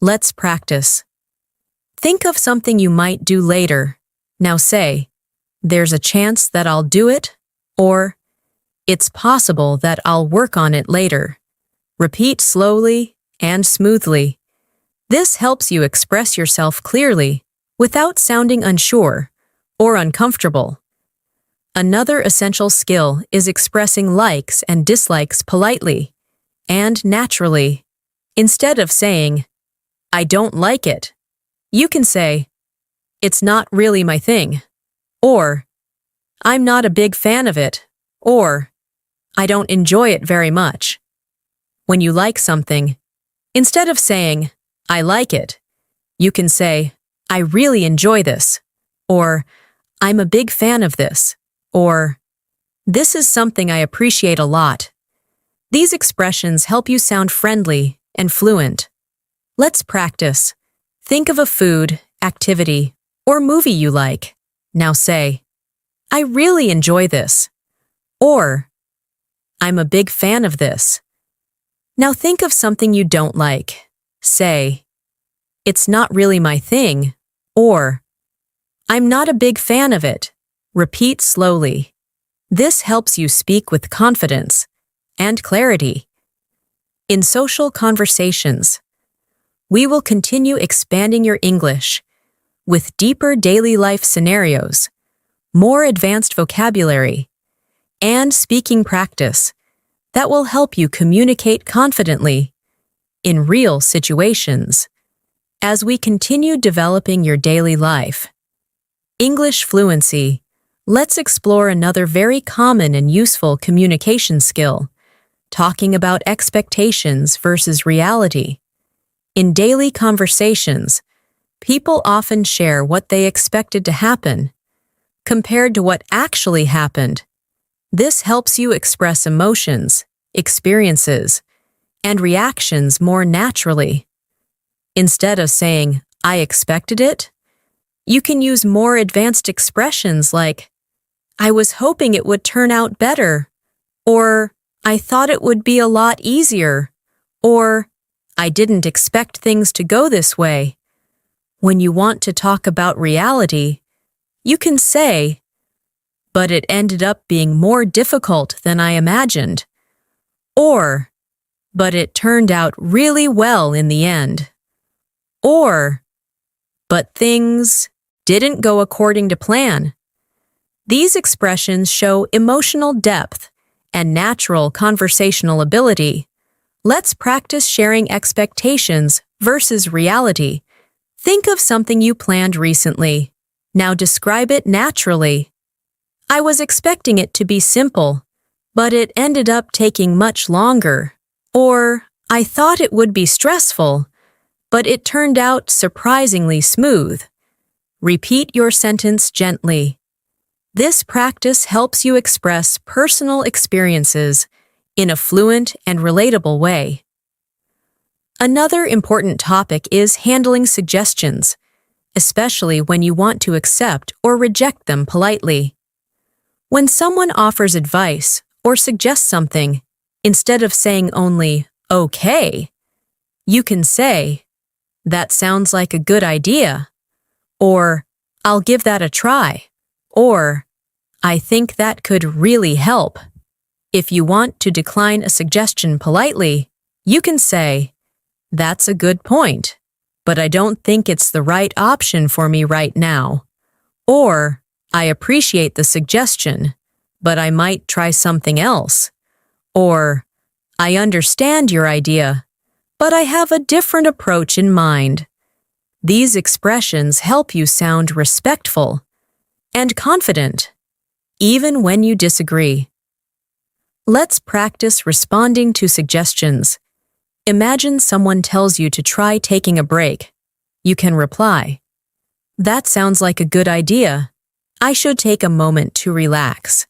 Let's practice. Think of something you might do later. Now say, "There's a chance that I'll do it," or "It's possible that I'll work on it later." Repeat slowly and smoothly. This helps you express yourself clearly without sounding unsure or uncomfortable. Another essential skill is expressing likes and dislikes politely and naturally. Instead of saying, "I don't like it," you can say, "It's not really my thing," or "I'm not a big fan of it," or "I don't enjoy it very much." When you like something, instead of saying, "I like it," you can say, "I really enjoy this," or "I'm a big fan of this," or "This is something I appreciate a lot." These expressions help you sound friendly and fluent. Let's practice. Think of a food, activity, or movie you like. Now say, "I really enjoy this," or "I'm a big fan of this." Now think of something you don't like. Say, "It's not really my thing," or "I'm not a big fan of it." Repeat slowly. This helps you speak with confidence and clarity. In social conversations, we will continue expanding your English with deeper daily life scenarios, more advanced vocabulary, and speaking practice that will help you communicate confidently in real situations. As we continue developing your daily life, English fluency, let's explore another very common and useful communication skill, talking about expectations versus reality. In daily conversations, people often share what they expected to happen, compared to what actually happened. This helps you express emotions, experiences, and reactions more naturally. Instead of saying, "I expected it," you can use more advanced expressions like, "I was hoping it would turn out better," or "I thought it would be a lot easier," or "I didn't expect things to go this way." When you want to talk about reality, you can say, "But it ended up being more difficult than I imagined," or "But it turned out really well in the end," or "But things didn't go according to plan." These expressions show emotional depth and natural conversational ability. Let's practice sharing expectations versus reality. Think of something you planned recently. Now describe it naturally. "I was expecting it to be simple, but it ended up taking much longer." Or, "I thought it would be stressful, but it turned out surprisingly smooth." Repeat your sentence gently. This practice helps you express personal experiences in a fluent and relatable way. Another important topic is handling suggestions, especially when you want to accept or reject them politely. When someone offers advice or suggests something, instead of saying only, "Okay," you can say, "That sounds like a good idea," or "I'll give that a try," or "I think that could really help." If you want to decline a suggestion politely, you can say, "That's a good point, but I don't think it's the right option for me right now," or "I appreciate the suggestion, but I might try something else," or "I understand your idea, but I have a different approach in mind." These expressions help you sound respectful and confident, even when you disagree. Let's practice responding to suggestions. Imagine someone tells you to try taking a break. You can reply, "That sounds like a good idea. I should take a moment to relax."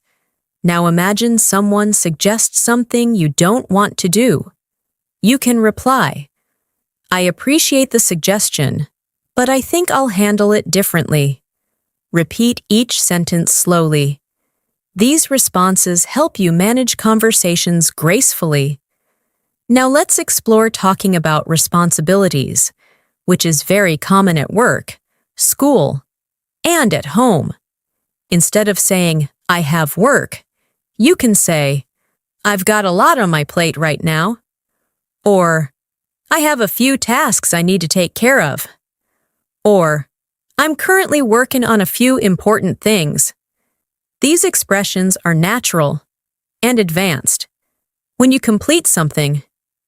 Now imagine someone suggests something you don't want to do. You can reply, "I appreciate the suggestion, but I think I'll handle it differently." Repeat each sentence slowly. These responses help you manage conversations gracefully. Now let's explore talking about responsibilities, which is very common at work, school, and at home. Instead of saying, I have work, you can say, I've got a lot on my plate right now. Or, I have a few tasks I need to take care of. Or, I'm currently working on a few important things. These expressions are natural and advanced. When you complete something,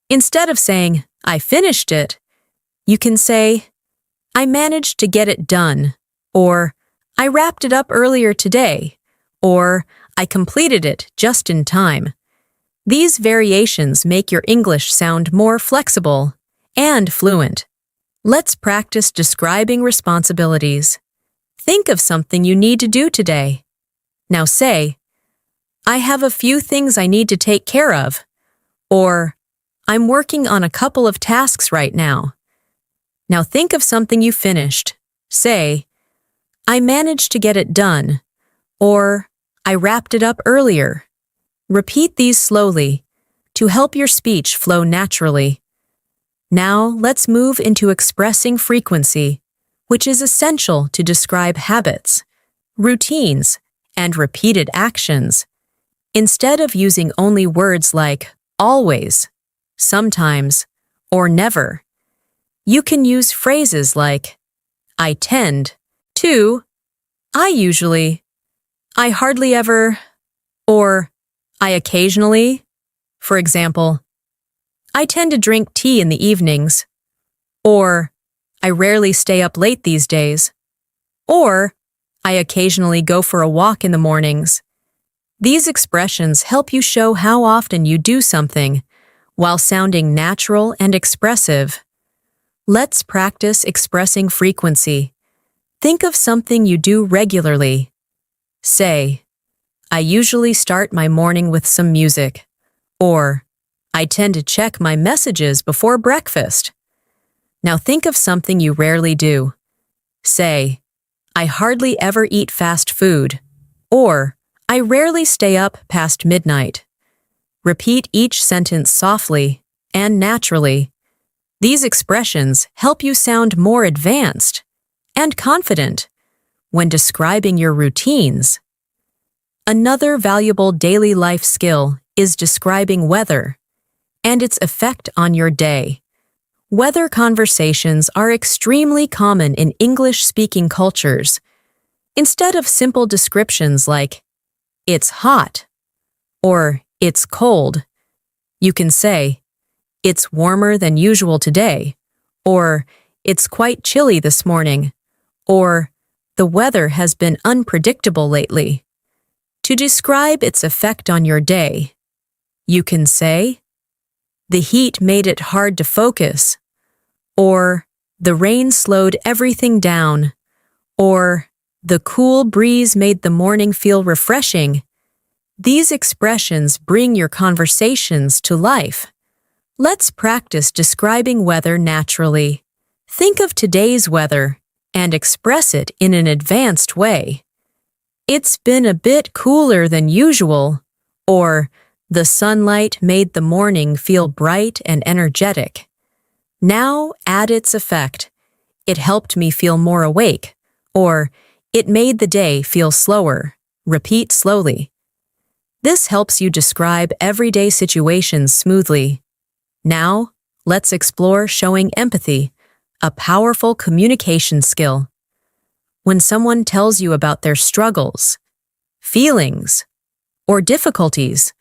instead of saying, I finished it, you can say, I managed to get it done, or I wrapped it up earlier today, or I completed it just in time. These variations make your English sound more flexible and fluent. Let's practice describing responsibilities. Think of something you need to do today. Now say, I have a few things I need to take care of, or I'm working on a couple of tasks right now. Now think of something you finished. Say, I managed to get it done, or I wrapped it up earlier. Repeat these slowly to help your speech flow naturally. Now let's move into expressing frequency, which is essential to describe habits, routines, and repeated actions. Instead of using only words like always, sometimes, or never, you can use phrases like I tend to, I usually, I hardly ever, or I occasionally. For example, I tend to drink tea in the evenings, or I rarely stay up late these days, or I occasionally go for a walk in the mornings. These expressions help you show how often you do something while sounding natural and expressive. Let's practice expressing frequency. Think of something you do regularly. Say, I usually start my morning with some music, or I tend to check my messages before breakfast. Now think of something you rarely do. Say, I hardly ever eat fast food, or I rarely stay up past midnight. Repeat each sentence softly and naturally. These expressions help you sound more advanced and confident when describing your routines. Another valuable daily life skill is describing weather and its effect on your day. Weather conversations are extremely common in English-speaking cultures. Instead of simple descriptions like, it's hot, or it's cold, you can say, it's warmer than usual today, or it's quite chilly this morning, or the weather has been unpredictable lately. To describe its effect on your day, you can say, the heat made it hard to focus, or the rain slowed everything down, or the cool breeze made the morning feel refreshing. These expressions bring your conversations to life. Let's practice describing weather naturally. Think of today's weather and express it in an advanced way. It's been a bit cooler than usual, or the sunlight made the morning feel bright and energetic. Now add its effect. It helped me feel more awake, or it made the day feel slower. Repeat slowly. This helps you describe everyday situations smoothly. Now, let's explore showing empathy, a powerful communication skill. When someone tells you about their struggles, feelings, or difficulties,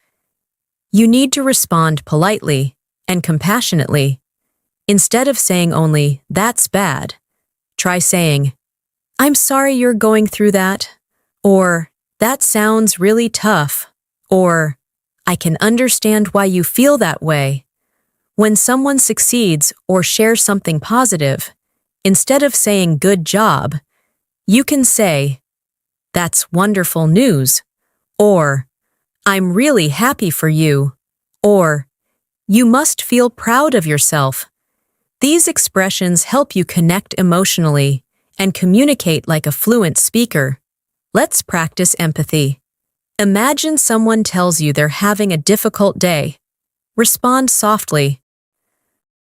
you need to respond politely and compassionately. Instead of saying only, that's bad, try saying, I'm sorry you're going through that, or that sounds really tough, or I can understand why you feel that way. When someone succeeds or shares something positive, instead of saying good job, you can say, that's wonderful news, or I'm really happy for you, or you must feel proud of yourself. These expressions help you connect emotionally and communicate like a fluent speaker. Let's practice empathy. Imagine someone tells you they're having a difficult day. Respond softly.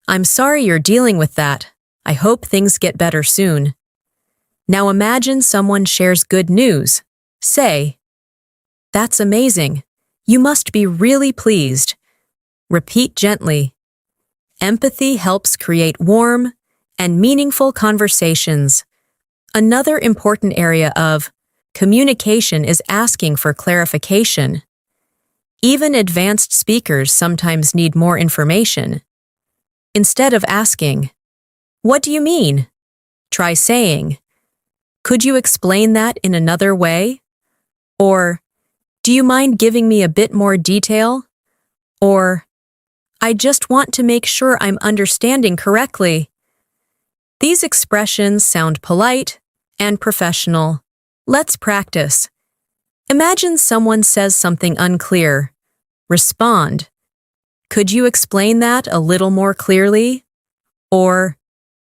I'm sorry you're dealing with that. I hope things get better soon. Now imagine someone shares good news. Say, that's amazing. You must be really pleased. Repeat gently. Empathy helps create warm and meaningful conversations. Another important area of communication is asking for clarification. Even advanced speakers sometimes need more information. Instead of asking, "What do you mean?" try saying, "Could you explain that in another way?" Or, "Do you mind giving me a bit more detail?" Or, "I just want to make sure I'm understanding correctly." These expressions sound polite and professional. Let's practice. Imagine someone says something unclear. Respond. Could you explain that a little more clearly? Or,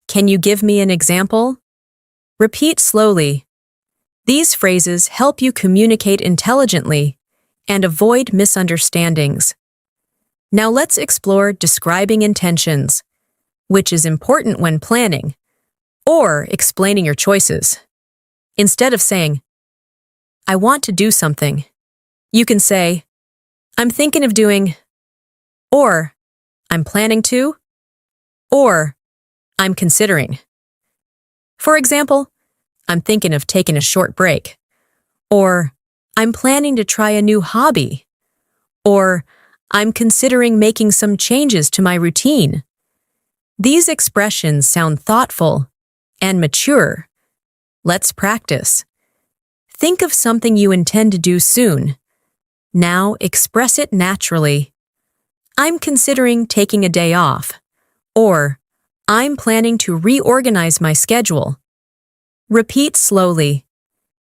can you give me an example? Repeat slowly. These phrases help you communicate intelligently and avoid misunderstandings. Now let's explore describing intentions, which is important when planning or explaining your choices. Instead of saying, "I want to do something," you can say, "I'm thinking of doing," or "I'm planning to," or "I'm considering." For example, "I'm thinking of taking a short break," or "I'm planning to try a new hobby," or "I'm considering making some changes to my routine." These expressions sound thoughtful and mature. Let's practice. Think of something you intend to do soon. Now express it naturally. I'm considering taking a day off, or I'm planning to reorganize my schedule. Repeat slowly.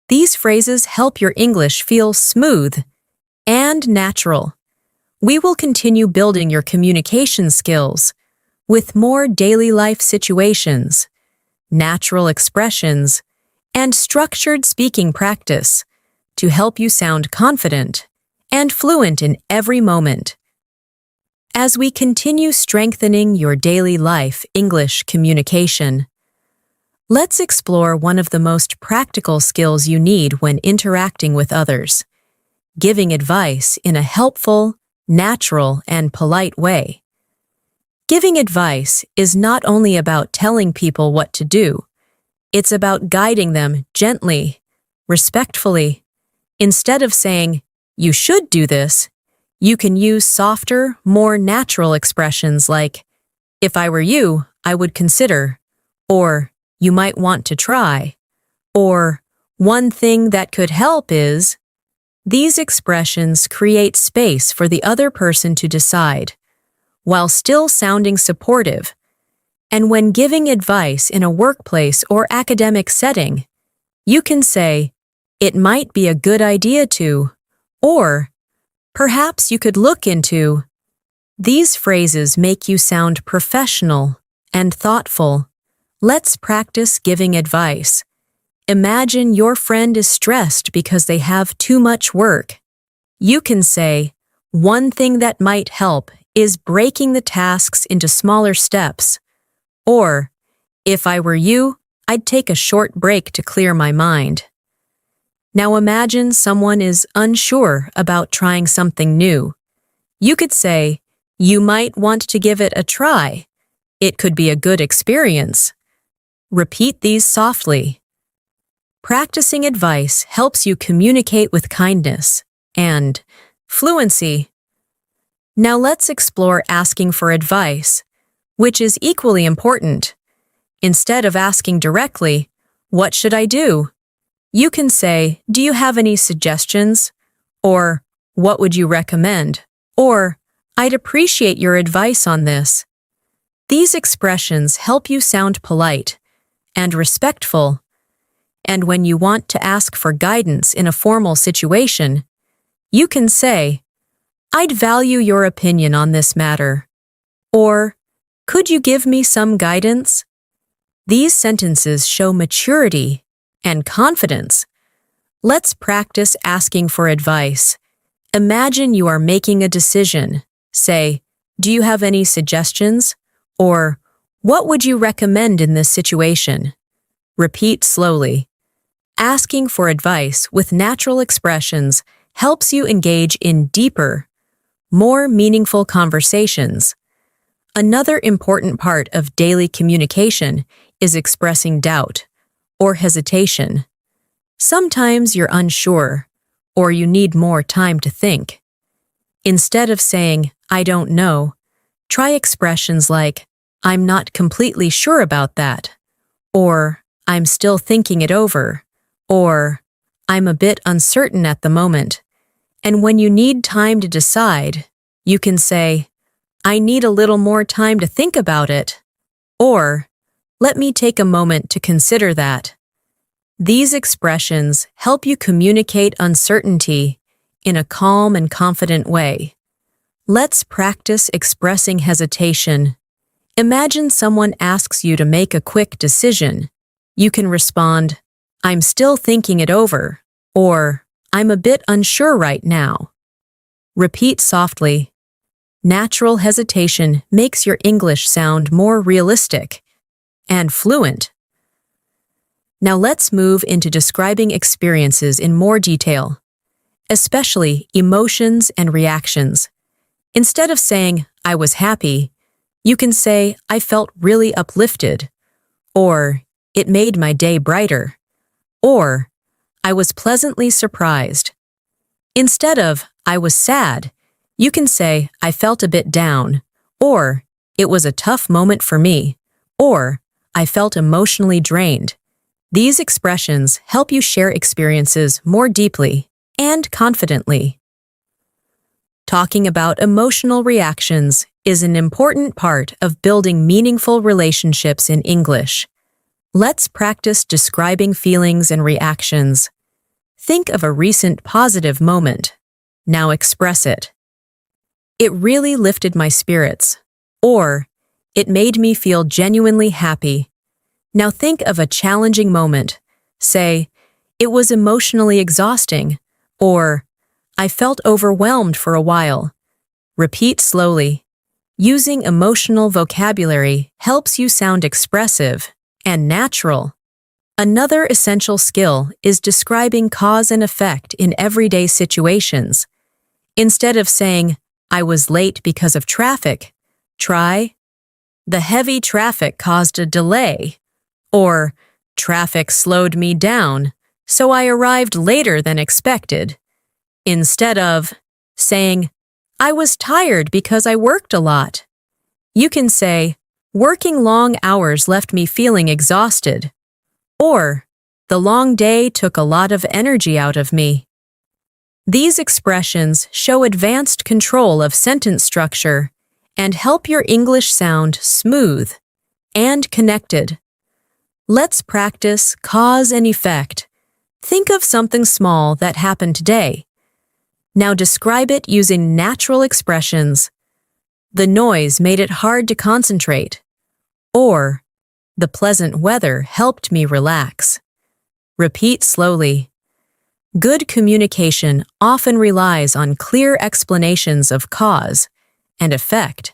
These phrases help your English feel smooth and natural. We will continue building your communication skills with more daily life situations, natural expressions, and structured speaking practice to help you sound confident and fluent in every moment. As we continue strengthening your daily life English communication, let's explore one of the most practical skills you need when interacting with others: giving advice in a helpful, natural, and polite way. Giving advice is not only about telling people what to do, it's about guiding them gently, respectfully. Instead of saying, "You should do this," you can use softer, more natural expressions like, "If I were you, I would consider," or "You might want to try," or "One thing that could help is." These expressions create space for the other person to decide, while still sounding supportive. And when giving advice in a workplace or academic setting, you can say, "It might be a good idea to," or "Perhaps you could look into." These phrases make you sound professional and thoughtful. Let's practice giving advice. Imagine your friend is stressed because they have too much work. You can say, "One thing that might help is breaking the tasks into smaller steps." Or, "If I were you, I'd take a short break to clear my mind." Now imagine someone is unsure about trying something new. You could say, "You might want to give it a try. It could be a good experience." Repeat these softly. Practicing advice helps you communicate with kindness and fluency. Now let's explore asking for advice, which is equally important. Instead of asking directly, "What should I do?" you can say, "Do you have any suggestions?" Or, "What would you recommend?" Or, "I'd appreciate your advice on this." These expressions help you sound polite and respectful. And when you want to ask for guidance in a formal situation, you can say, "I'd value your opinion on this matter." Or, "Could you give me some guidance?" These sentences show maturity and confidence. Let's practice asking for advice. Imagine you are making a decision. Say, "Do you have any suggestions?" Or, "What would you recommend in this situation?" Repeat slowly. Asking for advice with natural expressions helps you engage in deeper, more meaningful conversations. Another important part of daily communication is expressing doubt or hesitation. Sometimes you're unsure or you need more time to think. Instead of saying, "I don't know," try expressions like, "I'm not completely sure about that," or "I'm still thinking it over," or "I'm a bit uncertain at the moment." And when you need time to decide, you can say, "I need a little more time to think about it," or "Let me take a moment to consider that." These expressions help you communicate uncertainty in a calm and confident way. Let's practice expressing hesitation. Imagine someone asks you to make a quick decision. You can respond, "I'm still thinking it over," or "I'm a bit unsure right now." Repeat softly. Natural hesitation makes your English sound more realistic and fluent. Now let's move into describing experiences in more detail, especially emotions and reactions. Instead of saying, "I was happy," you can say, "I felt really uplifted," or "It made my day brighter," or "I was pleasantly surprised." Instead of "I was sad," you can say, "I felt a bit down," or "It was a tough moment for me," or "I felt emotionally drained." These expressions help you share experiences more deeply and confidently. Talking about emotional reactions is an important part of building meaningful relationships in English. Let's practice describing feelings and reactions. Think of a recent positive moment. Now express it. "It really lifted my spirits," or "It made me feel genuinely happy." Now think of a challenging moment. Say, "It was emotionally exhausting," or "I felt overwhelmed for a while." Repeat slowly. Using emotional vocabulary helps you sound expressive and natural. Another essential skill is describing cause and effect in everyday situations. Instead of saying, "I was late because of traffic," try, "The heavy traffic caused a delay," or "Traffic slowed me down, so I arrived later than expected." Instead of saying, "I was tired because I worked a lot," you can say, "Working long hours left me feeling exhausted," or "The long day took a lot of energy out of me." These expressions show advanced control of sentence structure and help your English sound smooth and connected. Let's practice cause and effect. Think of something small that happened today. Now describe it using natural expressions. "The noise made it hard to concentrate," or "The pleasant weather helped me relax." Repeat slowly. Good communication often relies on clear explanations of cause and effect.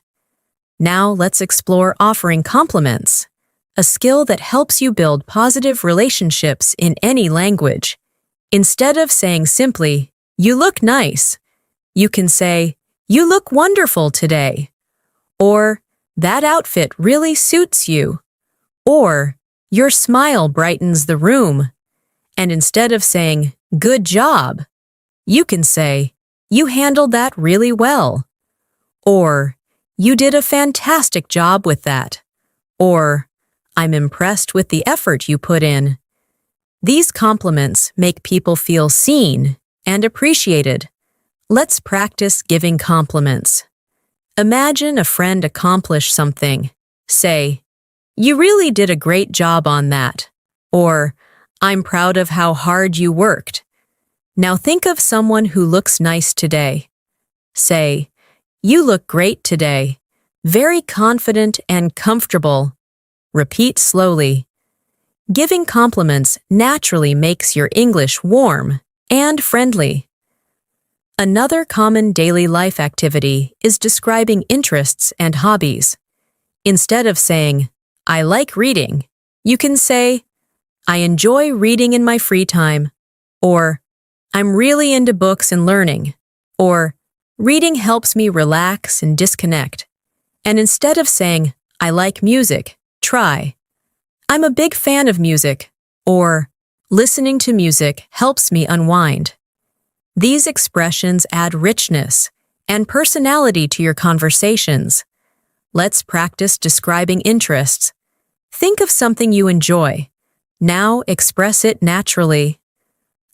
Now let's explore offering compliments, a skill that helps you build positive relationships in any language. Instead of saying simply, "You look nice," you can say, "You look wonderful today," or "That outfit really suits you," or "Your smile brightens the room." And instead of saying, "Good job," you can say, "You handled that really well," or "You did a fantastic job with that," or "I'm impressed with the effort you put in." These compliments make people feel seen and appreciated. Let's practice giving compliments. Imagine a friend accomplish something. Say, "You really did a great job on that," or "I'm proud of how hard you worked." Now think of someone who looks nice today. Say, "You look great today, very confident and comfortable." Repeat slowly. Giving compliments naturally makes your English warm and friendly. Another common daily life activity is describing interests and hobbies. Instead of saying, I like reading, you can say, I enjoy reading in my free time, or I'm really into books and learning, or reading helps me relax and disconnect. And instead of saying, I like music, try, I'm a big fan of music, or listening to music helps me unwind. These expressions add richness and personality to your conversations. Let's practice describing interests. Think of something you enjoy. Now express it naturally.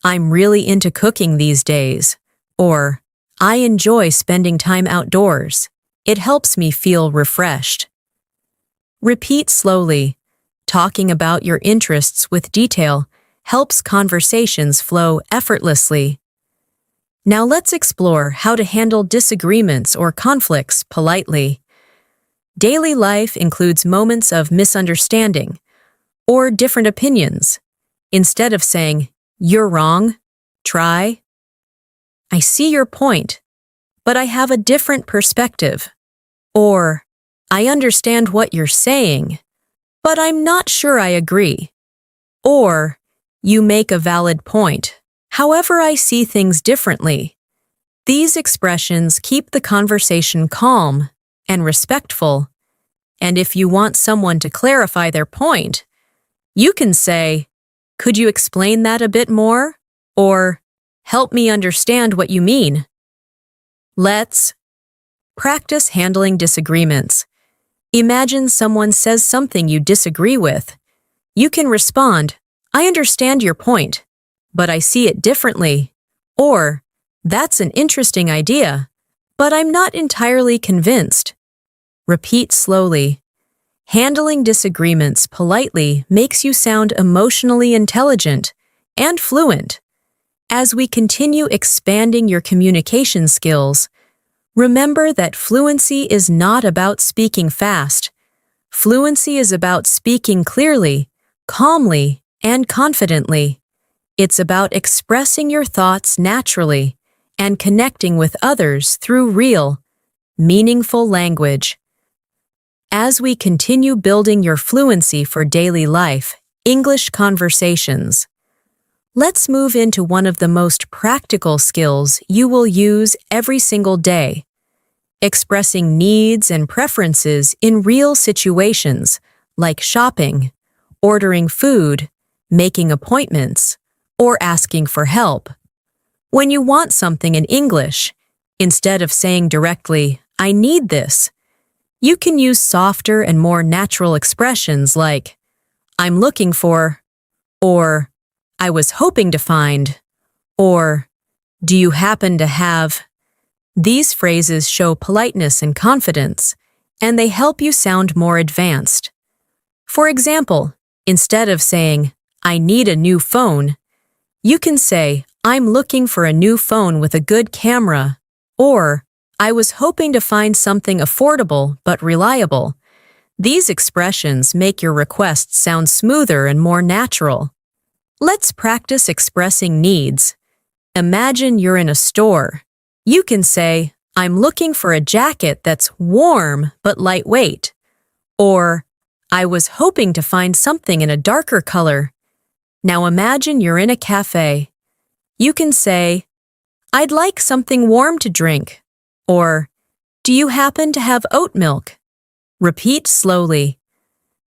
I'm really into cooking these days, or I enjoy spending time outdoors. It helps me feel refreshed. Repeat slowly. Talking about your interests with detail helps conversations flow effortlessly. Now let's explore how to handle disagreements or conflicts politely. Daily life includes moments of misunderstanding or different opinions. Instead of saying, you're wrong, try, I see your point, but I have a different perspective. Or, I understand what you're saying, but I'm not sure I agree. Or, you make a valid point. However, I see things differently. These expressions keep the conversation calm and respectful. And if you want someone to clarify their point, you can say, could you explain that a bit more? Or, help me understand what you mean. Let's practice handling disagreements. Imagine someone says something you disagree with. You can respond, I understand your point, but I see it differently. Or, that's an interesting idea, but I'm not entirely convinced. Repeat slowly. Handling disagreements politely makes you sound emotionally intelligent and fluent. As we continue expanding your communication skills, remember that fluency is not about speaking fast. Fluency is about speaking clearly, calmly, and confidently. It's about expressing your thoughts naturally and connecting with others through real, meaningful language. As we continue building your fluency for daily life, English conversations, let's move into one of the most practical skills you will use every single day: expressing needs and preferences in real situations like shopping, ordering food, making appointments, or asking for help. When you want something in English, instead of saying directly, I need this, you can use softer and more natural expressions like, I'm looking for, or I was hoping to find, or do you happen to have? These phrases show politeness and confidence, and they help you sound more advanced. For example, instead of saying, I need a new phone, you can say, I'm looking for a new phone with a good camera, or I was hoping to find something affordable but reliable. These expressions make your request sound smoother and more natural. Let's practice expressing needs. Imagine you're in a store. You can say, I'm looking for a jacket that's warm but lightweight. Or, I was hoping to find something in a darker color. Now imagine you're in a cafe. You can say, I'd like something warm to drink. Or, do you happen to have oat milk? Repeat slowly.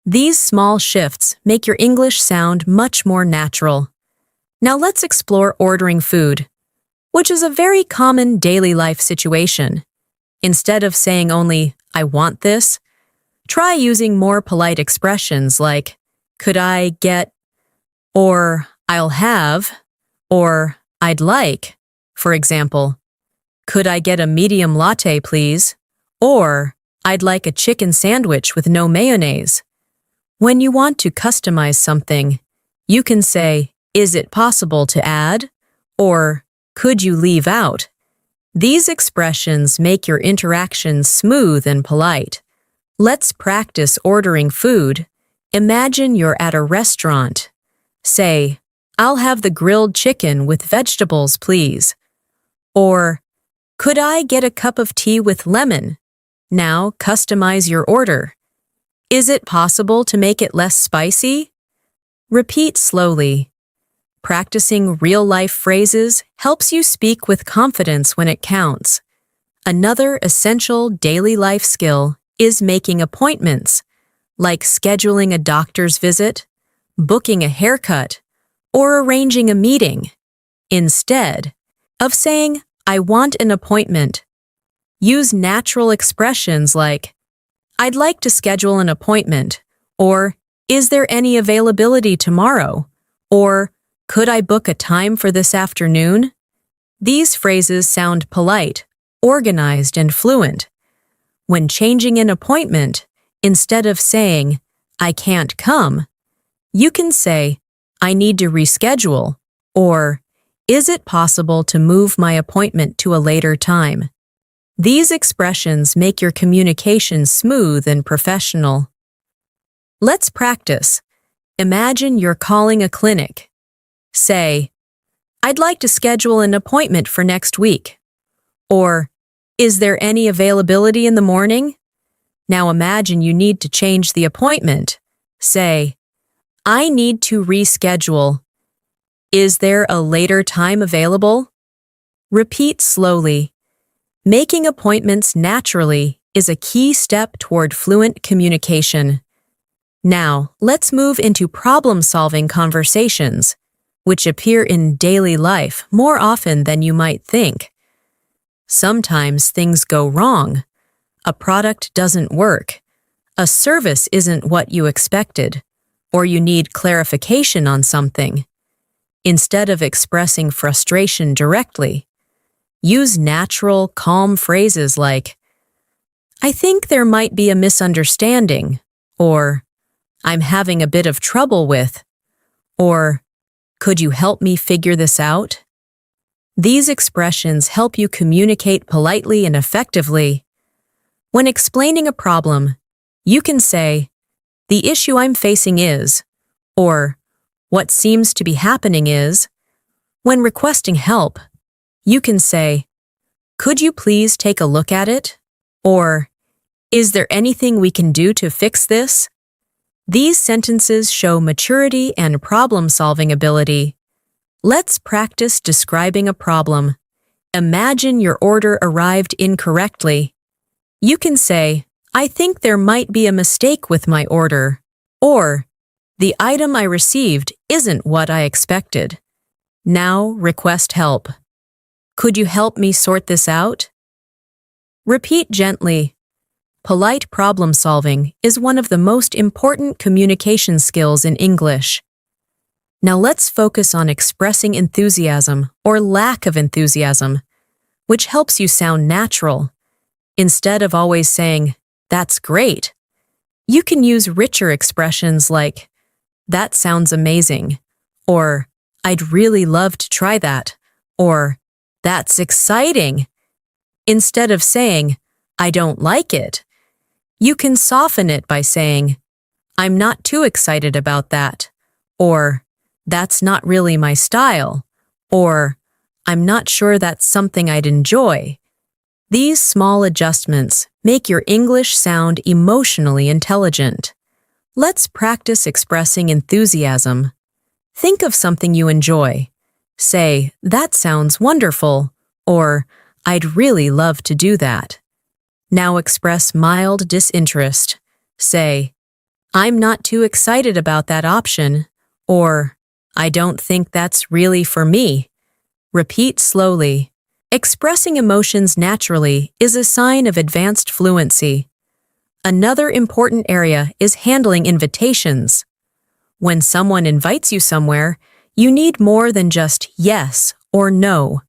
These small shifts make your English sound much more natural. Now let's explore ordering food, which is a very common daily life situation. Instead of saying only, I want this, try using more polite expressions like, could I get, or I'll have, or I'd like. For example, could I get a medium latte, please? Or, I'd like a chicken sandwich with no mayonnaise. When you want to customize something, you can say, is it possible to add? Or, could you leave out? These expressions make your interactions smooth and polite. Let's practice ordering food. Imagine you're at a restaurant. Say, "I'll have the grilled chicken with vegetables, please." Or, "Could I get a cup of tea with lemon?" Now customize your order. Is it possible to make it less spicy? Repeat slowly. Practicing real-life phrases helps you speak with confidence when it counts. Another essential daily life skill is making appointments, like scheduling a doctor's visit, booking a haircut, or arranging a meeting. Instead of saying, "I want an appointment," use natural expressions like, "I'd like to schedule an appointment," or "Is there any availability tomorrow?" or "Could I book a time for this afternoon?" These phrases sound polite, organized, and fluent. When changing an appointment, instead of saying, "I can't come," you can say, "I need to reschedule," or "Is it possible to move my appointment to a later time?" These expressions make your communication smooth and professional. Let's practice. Imagine you're calling a clinic. Say, "I'd like to schedule an appointment for next week." Or, "Is there any availability in the morning?" Now imagine you need to change the appointment. Say, "I need to reschedule. Is there a later time available?" Repeat slowly. Making appointments naturally is a key step toward fluent communication. Now, let's move into problem-solving conversations, which appear in daily life more often than you might think. Sometimes things go wrong. A product doesn't work. A service isn't what you expected, or you need clarification on something. Instead of expressing frustration directly, use natural, calm phrases like, "I think there might be a misunderstanding," or "I'm having a bit of trouble with," or "Could you help me figure this out?" These expressions help you communicate politely and effectively. When explaining a problem, you can say, "The issue I'm facing is," or "What seems to be happening is." When requesting help, you can say, "Could you please take a look at it?" or "Is there anything we can do to fix this?" These sentences show maturity and problem-solving ability. Let's practice describing a problem. Imagine your order arrived incorrectly. You can say, "I think there might be a mistake with my order," or "The item I received isn't what I expected." Now request help. "Could you help me sort this out?" Repeat gently. Polite problem-solving is one of the most important communication skills in English. Now let's focus on expressing enthusiasm or lack of enthusiasm, which helps you sound natural. Instead of always saying, "That's great," you can use richer expressions like, "That sounds amazing," or "I'd really love to try that," or "That's exciting." Instead of saying, "I don't like it," you can soften it by saying, "I'm not too excited about that," or "That's not really my style," or "I'm not sure that's something I'd enjoy." These small adjustments make your English sound emotionally intelligent. Let's practice expressing enthusiasm. Think of something you enjoy. Say, "That sounds wonderful," or "I'd really love to do that." Now express mild disinterest. Say, "I'm not too excited about that option," or "I don't think that's really for me." Repeat slowly. Expressing emotions naturally is a sign of advanced fluency. Another important area is handling invitations. When someone invites you somewhere, you need more than just yes or no.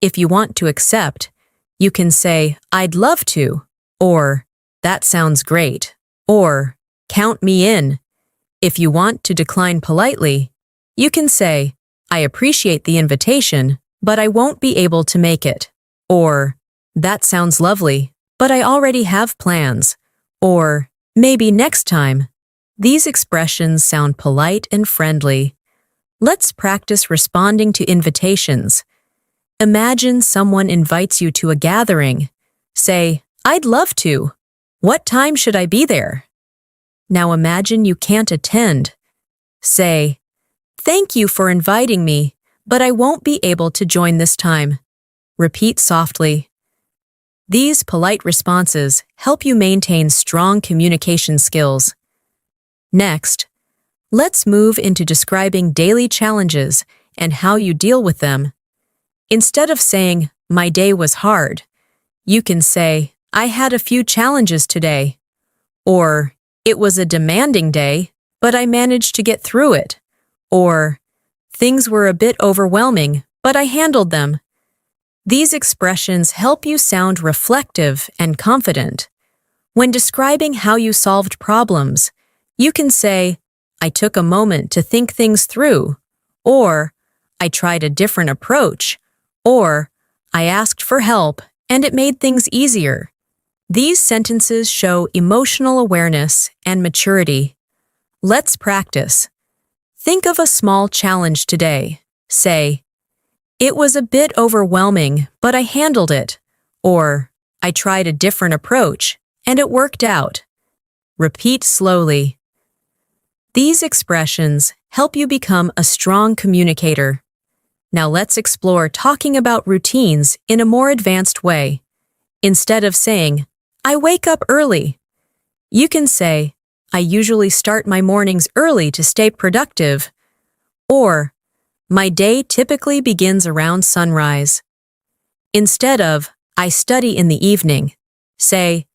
If you want to accept, you can say, "I'd love to," or "That sounds great," or "Count me in." If you want to decline politely, you can say, "I appreciate the invitation, but I won't be able to make it," or "That sounds lovely, but I already have plans," or "Maybe next time." These expressions sound polite and friendly. Let's practice responding to invitations. Imagine someone invites you to a gathering. Say, "I'd love to. What time should I be there?" Now imagine you can't attend. Say, "Thank you for inviting me, but I won't be able to join this time." Repeat softly. These polite responses help you maintain strong communication skills. Next, let's move into describing daily challenges and how you deal with them. Instead of saying, "My day was hard," you can say, "I had a few challenges today," or "It was a demanding day, but I managed to get through it," or "Things were a bit overwhelming, but I handled them." These expressions help you sound reflective and confident. When describing how you solved problems, you can say, "I took a moment to think things through," or "I tried a different approach," or "I asked for help and it made things easier." These sentences show emotional awareness and maturity. Let's practice. Think of a small challenge today. Say, "It was a bit overwhelming, but I handled it," or "I tried a different approach and it worked out." Repeat slowly. These expressions help you become a strong communicator. Now let's explore talking about routines in a more advanced way. Instead of saying, "I wake up early," you can say, "I usually start my mornings early to stay productive," or "My day typically begins around sunrise." Instead of, "I study in the evening," say,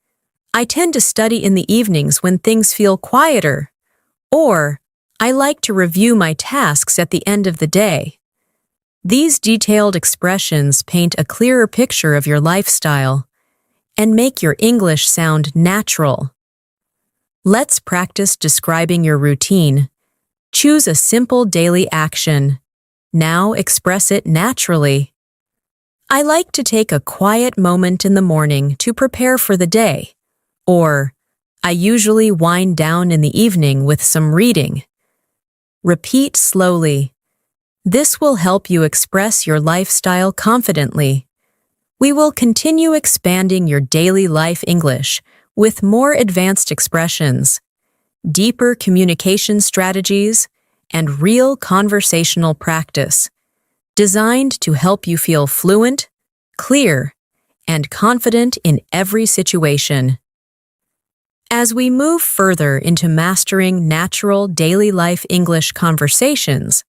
"I tend to study in the evenings when things feel quieter," or "I like to review my tasks at the end of the day." These detailed expressions paint a clearer picture of your lifestyle and make your English sound natural. Let's practice describing your routine. Choose a simple daily action. Now express it naturally. "I like to take a quiet moment in the morning to prepare for the day," or "I usually wind down in the evening with some reading." Repeat slowly. This will help you express your lifestyle confidently. We will continue expanding your daily life English with more advanced expressions, deeper communication strategies, and real conversational practice, designed to help you feel fluent, clear, and confident in every situation. As we move further into mastering natural daily life English conversations,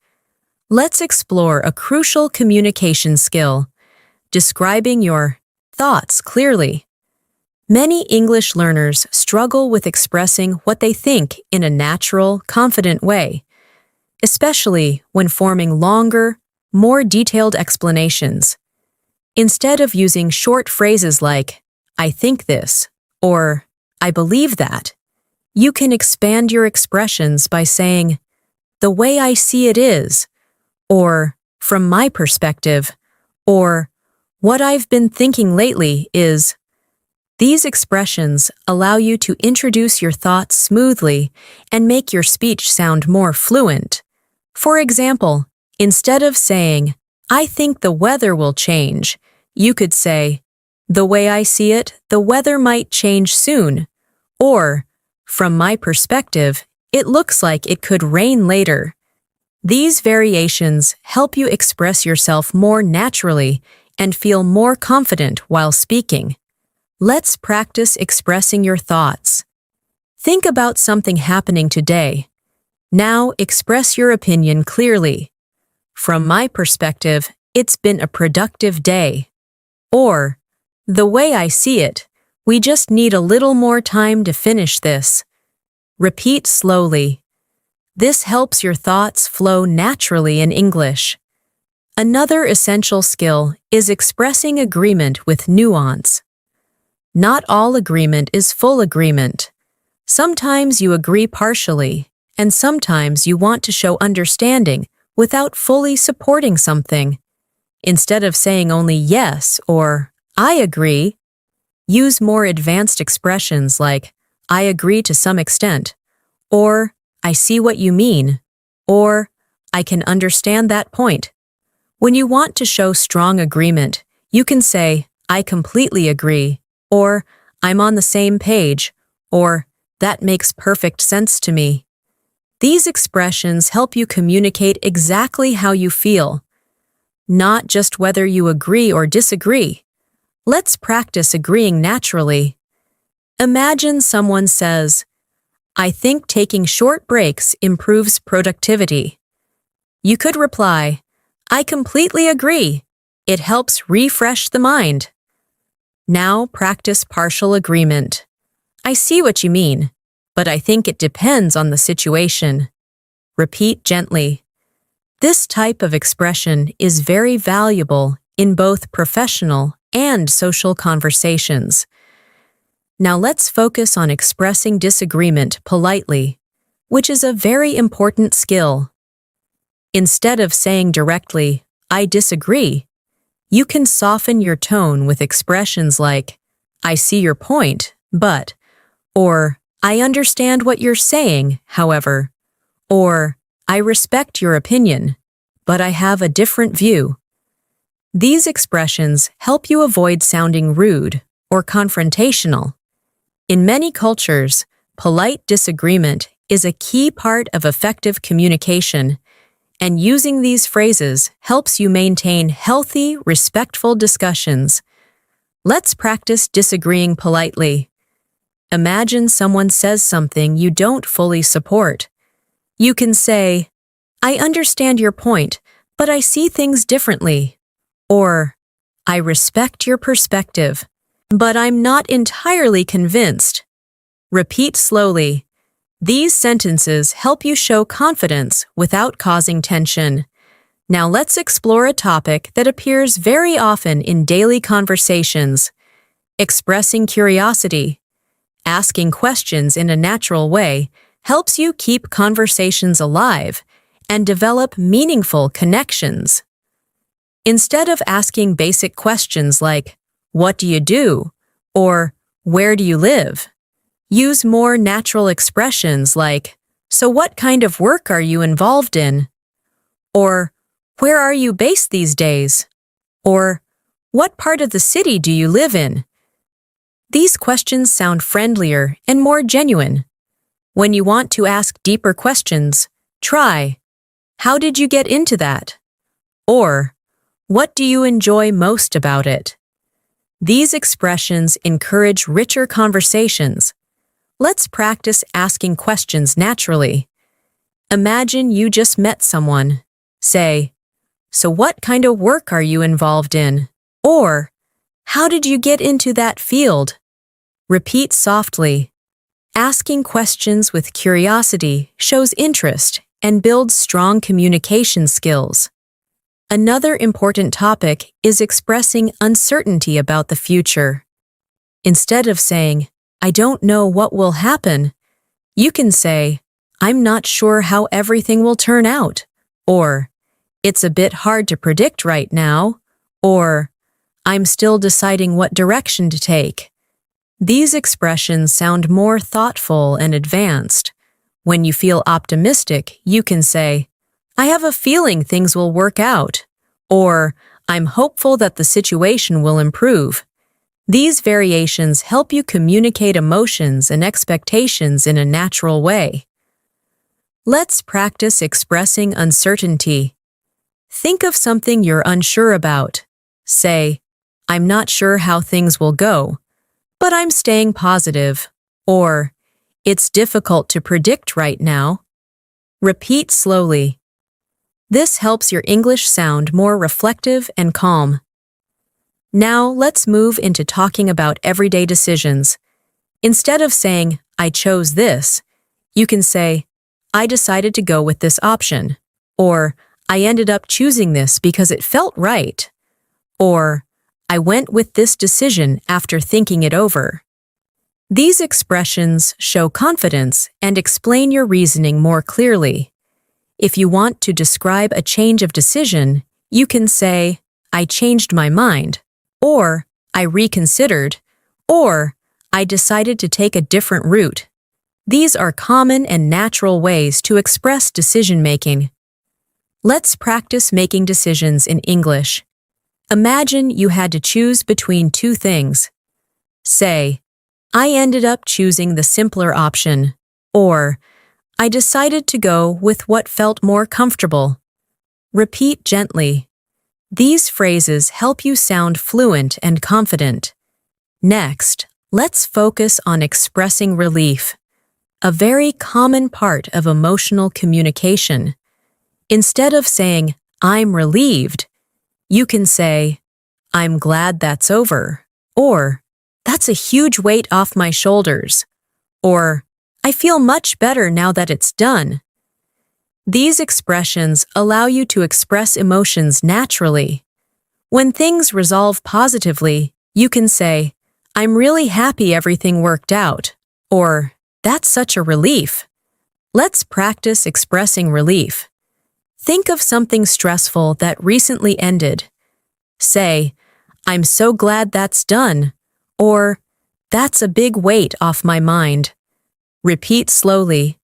let's explore a crucial communication skill, describing your thoughts clearly. Many English learners struggle with expressing what they think in a natural, confident way, especially when forming longer, more detailed explanations. Instead of using short phrases like, "I think this," or "I believe that," you can expand your expressions by saying, "The way I see it is," or "From my perspective," or "What I've been thinking lately is." These expressions allow you to introduce your thoughts smoothly and make your speech sound more fluent. For example, instead of saying, "I think the weather will change," you could say, "The way I see it, the weather might change soon," or "From my perspective, it looks like it could rain later." These variations help you express yourself more naturally and feel more confident while speaking. Let's practice expressing your thoughts. Think about something happening today. Now express your opinion clearly. "From my perspective, it's been a productive day." Or, "The way I see it, we just need a little more time to finish this." Repeat slowly. This helps your thoughts flow naturally in English. Another essential skill is expressing agreement with nuance. Not all agreement is full agreement. Sometimes you agree partially, and sometimes you want to show understanding without fully supporting something. Instead of saying only yes or "I agree," use more advanced expressions like "I agree to some extent," or I see what you mean, or I can understand that point. When you want to show strong agreement, you can say, I completely agree, or I'm on the same page, or that makes perfect sense to me. These expressions help you communicate exactly how you feel, not just whether you agree or disagree. Let's practice agreeing naturally. Imagine someone says, I think taking short breaks improves productivity. You could reply, I completely agree. It helps refresh the mind. Now practice partial agreement. I see what you mean, but I think it depends on the situation. Repeat gently. This type of expression is very valuable in both professional and social conversations. Now let's focus on expressing disagreement politely, which is a very important skill. Instead of saying directly, I disagree, you can soften your tone with expressions like, I see your point, but, or I understand what you're saying, however, or I respect your opinion, but I have a different view. These expressions help you avoid sounding rude or confrontational. In many cultures, polite disagreement is a key part of effective communication, and using these phrases helps you maintain healthy, respectful discussions. Let's practice disagreeing politely. Imagine someone says something you don't fully support. You can say, I understand your point, but I see things differently. Or, I respect your perspective, but I'm not entirely convinced. Repeat slowly. These sentences help you show confidence without causing tension. Now let's explore a topic that appears very often in daily conversations: expressing curiosity. Asking questions in a natural way helps you keep conversations alive and develop meaningful connections. Instead of asking basic questions like, what do you do? Or where do you live? Use more natural expressions like, so what kind of work are you involved in? Or where are you based these days? Or what part of the city do you live in? These questions sound friendlier and more genuine. When you want to ask deeper questions, try, how did you get into that? Or, what do you enjoy most about it? These expressions encourage richer conversations. Let's practice asking questions naturally. Imagine you just met someone. Say, so what kind of work are you involved in? Or, how did you get into that field? Repeat softly. Asking questions with curiosity shows interest and builds strong communication skills. Another important topic is expressing uncertainty about the future. Instead of saying, I don't know what will happen, you can say, I'm not sure how everything will turn out, or it's a bit hard to predict right now, or I'm still deciding what direction to take. These expressions sound more thoughtful and advanced. When you feel optimistic, you can say, I have a feeling things will work out, or I'm hopeful that the situation will improve. These variations help you communicate emotions and expectations in a natural way. Let's practice expressing uncertainty. Think of something you're unsure about. Say, I'm not sure how things will go, but I'm staying positive. Or, it's difficult to predict right now. Repeat slowly. This helps your English sound more reflective and calm. Now let's move into talking about everyday decisions. Instead of saying, I chose this, you can say, I decided to go with this option. Or, I ended up choosing this because it felt right. Or, I went with this decision after thinking it over. These expressions show confidence and explain your reasoning more clearly. If you want to describe a change of decision, you can say, I changed my mind, or I reconsidered, or I decided to take a different route. These are common and natural ways to express decision-making. Let's practice making decisions in English. Imagine you had to choose between two things. Say, I ended up choosing the simpler option, or I decided to go with what felt more comfortable. Repeat gently. These phrases help you sound fluent and confident. Next, let's focus on expressing relief, a very common part of emotional communication. Instead of saying, I'm relieved, you can say, I'm glad that's over, or that's a huge weight off my shoulders, or I feel much better now that it's done. These expressions allow you to express emotions naturally. When things resolve positively, you can say, I'm really happy everything worked out, or that's such a relief. Let's practice expressing relief. Think of something stressful that recently ended. Say, I'm so glad that's done, or that's a big weight off my mind. Repeat slowly.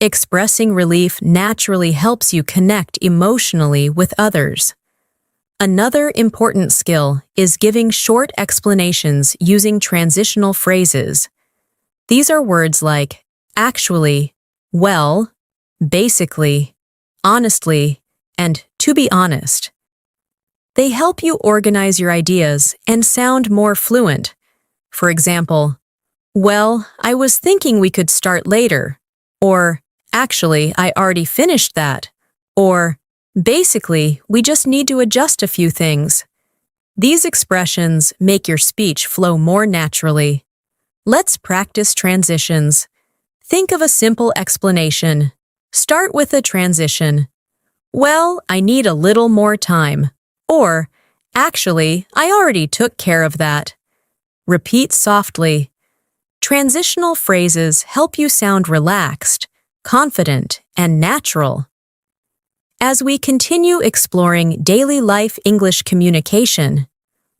Expressing relief naturally helps you connect emotionally with others. Another important skill is giving short explanations using transitional phrases. These are words like actually, well, basically, honestly, and to be honest. They help you organize your ideas and sound more fluent. For example, well, I was thinking we could start later, or actually, I already finished that, or basically, we just need to adjust a few things. These expressions make your speech flow more naturally. Let's practice transitions. Think of a simple explanation. Start with a transition. Well, I need a little more time. Or, actually, I already took care of that. Repeat softly. Transitional phrases help you sound relaxed, confident, and natural. As we continue exploring daily life English communication,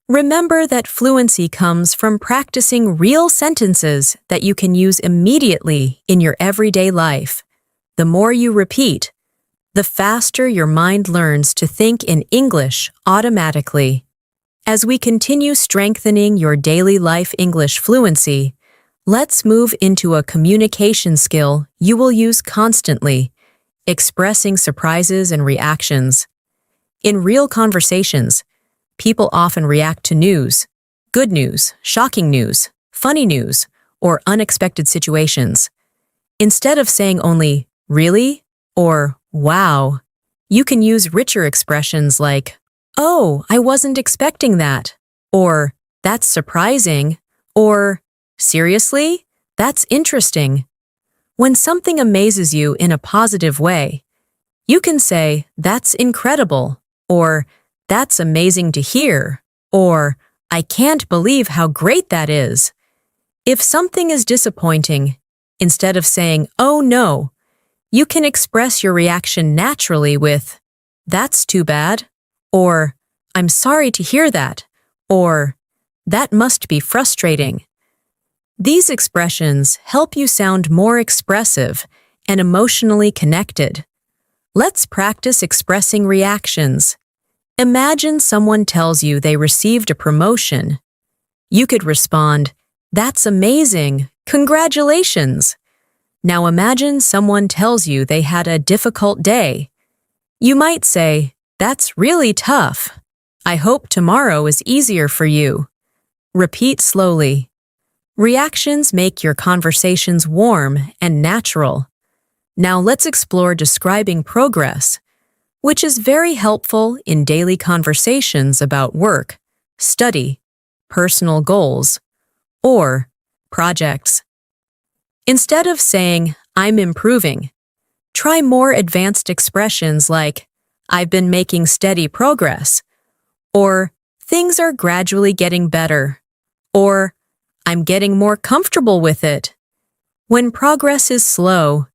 remember that fluency comes from practicing real sentences that you can use immediately in your everyday life. The more you repeat, the faster your mind learns to think in English automatically. As we continue strengthening your daily life English fluency, let's move into a communication skill you will use constantly, expressing surprises and reactions. In real conversations, people often react to news, good news, shocking news, funny news, or unexpected situations. Instead of saying only, really? Or, wow, you can use richer expressions like, oh, I wasn't expecting that, or that's surprising, or seriously, that's interesting. When something amazes you in a positive way, you can say, that's incredible, or that's amazing to hear, or I can't believe how great that is. If something is disappointing, instead of saying, oh no, you can express your reaction naturally with, that's too bad, or I'm sorry to hear that, or that must be frustrating. These expressions help you sound more expressive and emotionally connected. Let's practice expressing reactions. Imagine someone tells you they received a promotion. You could respond, that's amazing, congratulations. Now imagine someone tells you they had a difficult day. You might say, that's really tough. I hope tomorrow is easier for you. Repeat slowly. Reactions make your conversations warm and natural. Now let's explore describing progress, which is very helpful in daily conversations about work, study, personal goals, or projects. Instead of saying, I'm improving, try more advanced expressions like, I've been making steady progress, or things are gradually getting better, or I'm getting more comfortable with it. When progress is slow,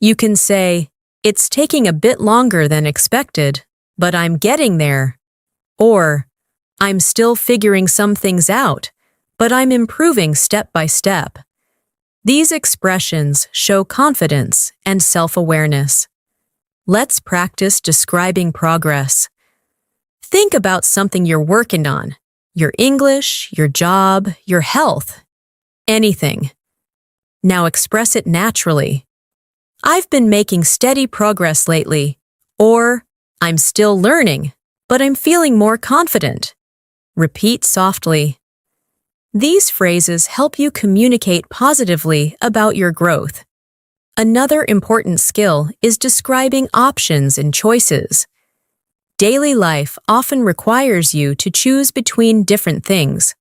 you can say, it's taking a bit longer than expected, but I'm getting there. Or, I'm still figuring some things out, but I'm improving step by step. These expressions show confidence and self-awareness. Let's practice describing progress. Think about something you're working on, your English, your job, your health, anything. Now express it naturally. I've been making steady progress lately, or I'm still learning, but I'm feeling more confident. Repeat softly. These phrases help you communicate positively about your growth. Another important skill is describing options and choices. Daily life often requires you to choose between different things: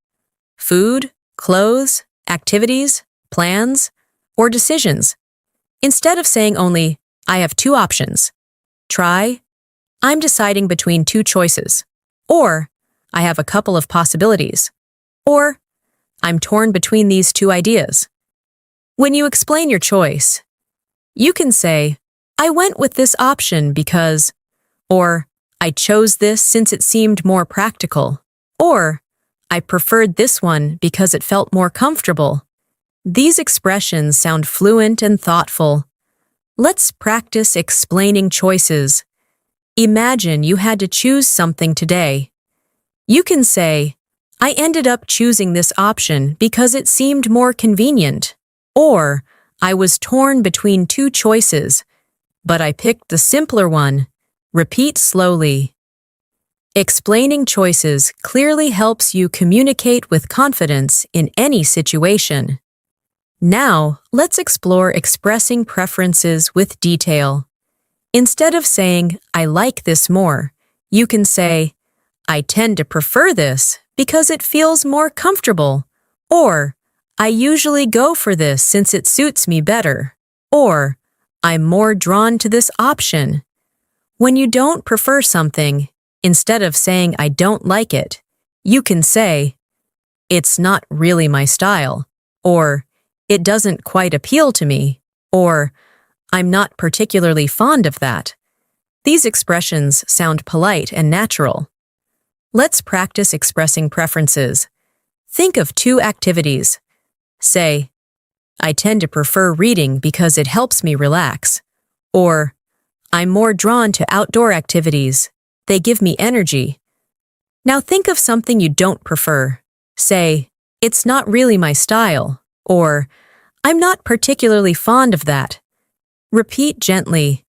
food, clothes, activities, plans, or decisions. Instead of saying only, "I have two options," try, "I'm deciding between two choices," or "I have a couple of possibilities," or "I'm torn between these two ideas." When you explain your choice, you can say, "I went with this option because," or "I chose this since it seemed more practical," or "I preferred this one because it felt more comfortable." These expressions sound fluent and thoughtful. Let's practice explaining choices. Imagine you had to choose something today. You can say, "I ended up choosing this option because it seemed more convenient," or "I was torn between two choices, but I picked the simpler one." Repeat slowly. Explaining choices clearly helps you communicate with confidence in any situation. Now, let's explore expressing preferences with detail. Instead of saying, "I like this more," you can say, "I tend to prefer this because it feels more comfortable," or "I usually go for this since it suits me better," or "I'm more drawn to this option." When you don't prefer something, instead of saying "I don't like it," you can say, "It's not really my style," or "It doesn't quite appeal to me," or "I'm not particularly fond of that." These expressions sound polite and natural. Let's practice expressing preferences. Think of two activities. Say, "I tend to prefer reading because it helps me relax," or "I'm more drawn to outdoor activities. They give me energy." Now think of something you don't prefer. Say, "It's not really my style," or "I'm not particularly fond of that." Repeat gently.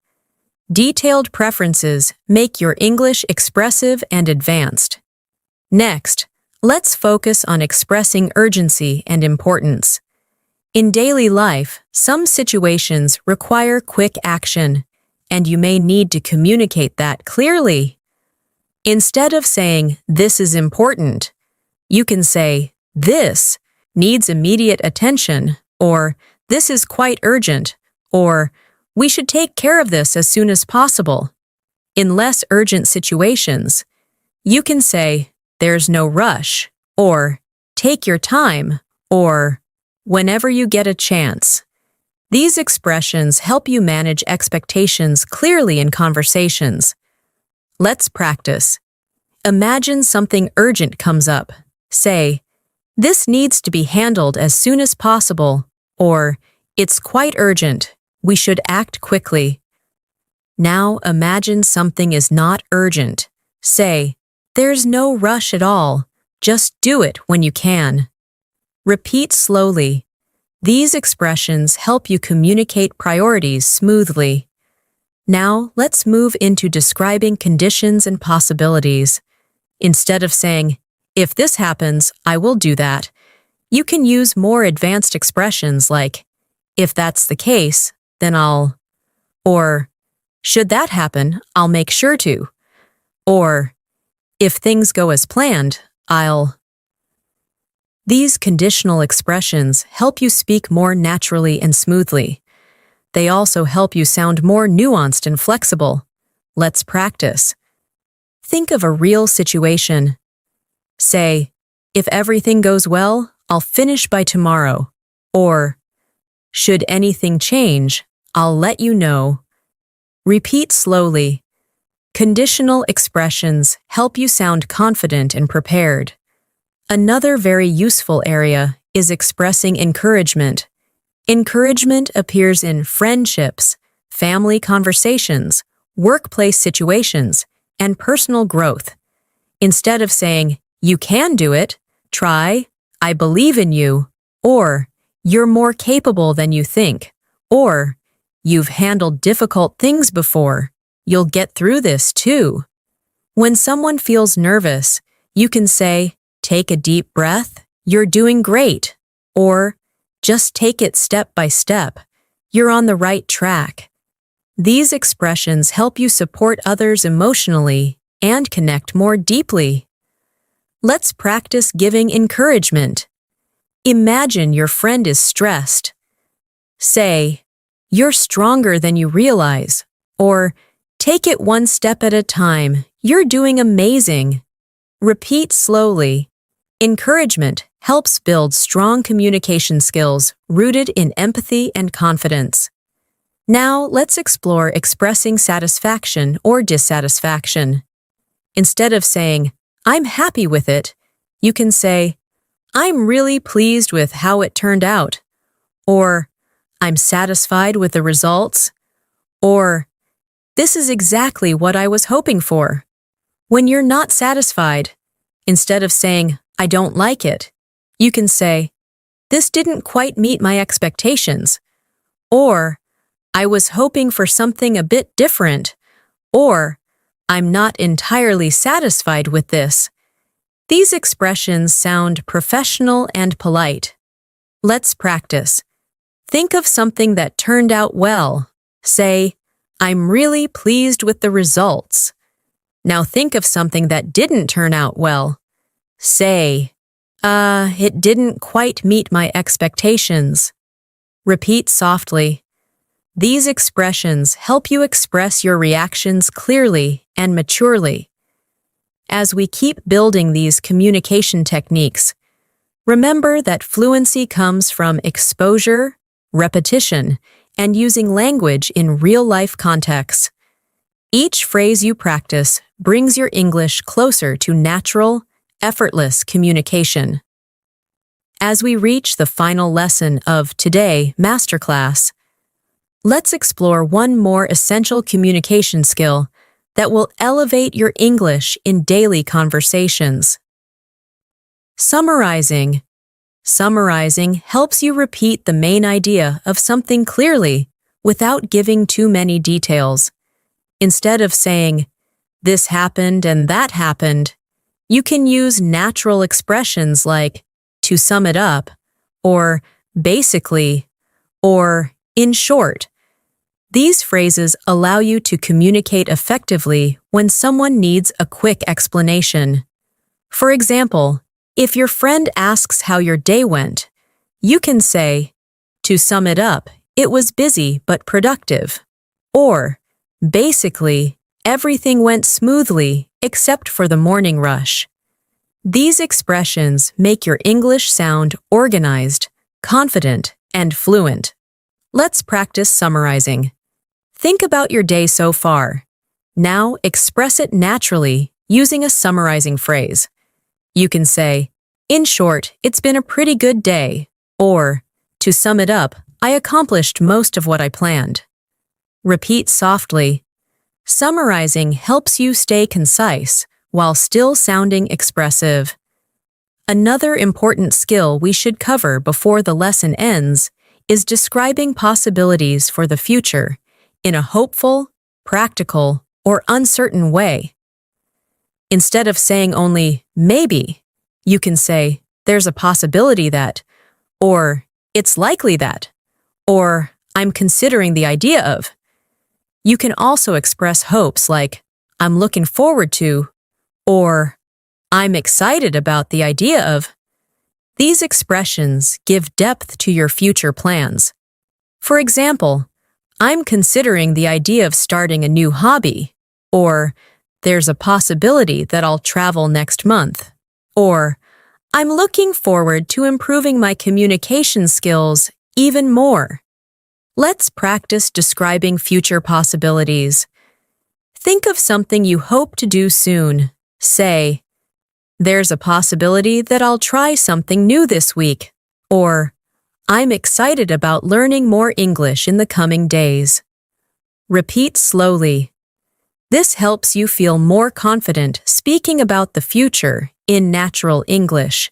Detailed preferences make your English expressive and advanced. Next, let's focus on expressing urgency and importance. In daily life, some situations require quick action, and you may need to communicate that clearly. Instead of saying, "This is important," you can say, "This needs immediate attention," or "This is quite urgent," or "We should take care of this as soon as possible." In less urgent situations, you can say, "There's no rush," or "Take your time," or "Whenever you get a chance." These expressions help you manage expectations clearly in conversations. Let's practice. Imagine something urgent comes up. Say, "This needs to be handled as soon as possible," or "It's quite urgent. We should act quickly." Now imagine something is not urgent. Say, "There's no rush at all. Just do it when you can." Repeat slowly. These expressions help you communicate priorities smoothly. Now let's move into describing conditions and possibilities. Instead of saying, "If this happens, I will do that," you can use more advanced expressions like, "If that's the case, then I'll," or "Should that happen, I'll make sure to," or "If things go as planned, I'll." These conditional expressions help you speak more naturally and smoothly. They also help you sound more nuanced and flexible. Let's practice. Think of a real situation. Say, "If everything goes well, I'll finish by tomorrow," or "Should anything change, I'll let you know." Repeat slowly. Conditional expressions help you sound confident and prepared. Another very useful area is expressing encouragement. Encouragement appears in friendships, family conversations, workplace situations, and personal growth. Instead of saying, "You can do it," try, "I believe in you," or "You're more capable than you think," or "You've handled difficult things before. You'll get through this too." When someone feels nervous, you can say, "Take a deep breath, you're doing great," or "Just take it step by step, you're on the right track." These expressions help you support others emotionally and connect more deeply. Let's practice giving encouragement. Imagine your friend is stressed. Say, "You're stronger than you realize," or "Take it one step at a time, you're doing amazing." Repeat slowly. Encouragement helps build strong communication skills rooted in empathy and confidence. Now, let's explore expressing satisfaction or dissatisfaction. Instead of saying, "I'm happy with it," you can say, "I'm really pleased with how it turned out," or "I'm satisfied with the results," or "This is exactly what I was hoping for." When you're not satisfied, instead of saying, "I don't like it," you can say, "This didn't quite meet my expectations," or "I was hoping for something a bit different," or "I'm not entirely satisfied with this." These expressions sound professional and polite. Let's practice. Think of something that turned out well. Say, "I'm really pleased with the results." Now think of something that didn't turn out well. Say, "It didn't quite meet my expectations." Repeat softly. These expressions help you express your reactions clearly and maturely. As we keep building these communication techniques, remember that fluency comes from exposure, repetition, and using language in real-life contexts. Each phrase you practice brings your English closer to natural, effortless communication. As we reach the final lesson of Today Masterclass, let's explore one more essential communication skill that will elevate your English in daily conversations. Summarizing. Summarizing helps you repeat the main idea of something clearly without giving too many details. Instead of saying, "This happened and that happened," you can use natural expressions like "to sum it up," or "basically," or "in short." These phrases allow you to communicate effectively when someone needs a quick explanation. For example, if your friend asks how your day went, you can say, "To sum it up, it was busy but productive," or "Basically, everything went smoothly except for the morning rush." These expressions make your English sound organized, confident, and fluent. Let's practice summarizing. Think about your day so far. Now express it naturally using a summarizing phrase. You can say, "In short, it's been a pretty good day," or "To sum it up, I accomplished most of what I planned." Repeat softly. Summarizing helps you stay concise while still sounding expressive. Another important skill we should cover before the lesson ends is describing possibilities for the future in a hopeful, practical, or uncertain way. Instead of saying only "maybe," you can say "there's a possibility that," or "it's likely that," or "I'm considering the idea of." You can also express hopes like "I'm looking forward to," or "I'm excited about the idea of." These expressions give depth to your future plans. For example, "I'm considering the idea of starting a new hobby," or "There's a possibility that I'll travel next month," or "I'm looking forward to improving my communication skills even more." Let's practice describing future possibilities. Think of something you hope to do soon. Say, "There's a possibility that I'll try something new this week," or I'm excited about learning more English in the coming days. Repeat slowly. This helps you feel more confident speaking about the future in natural English.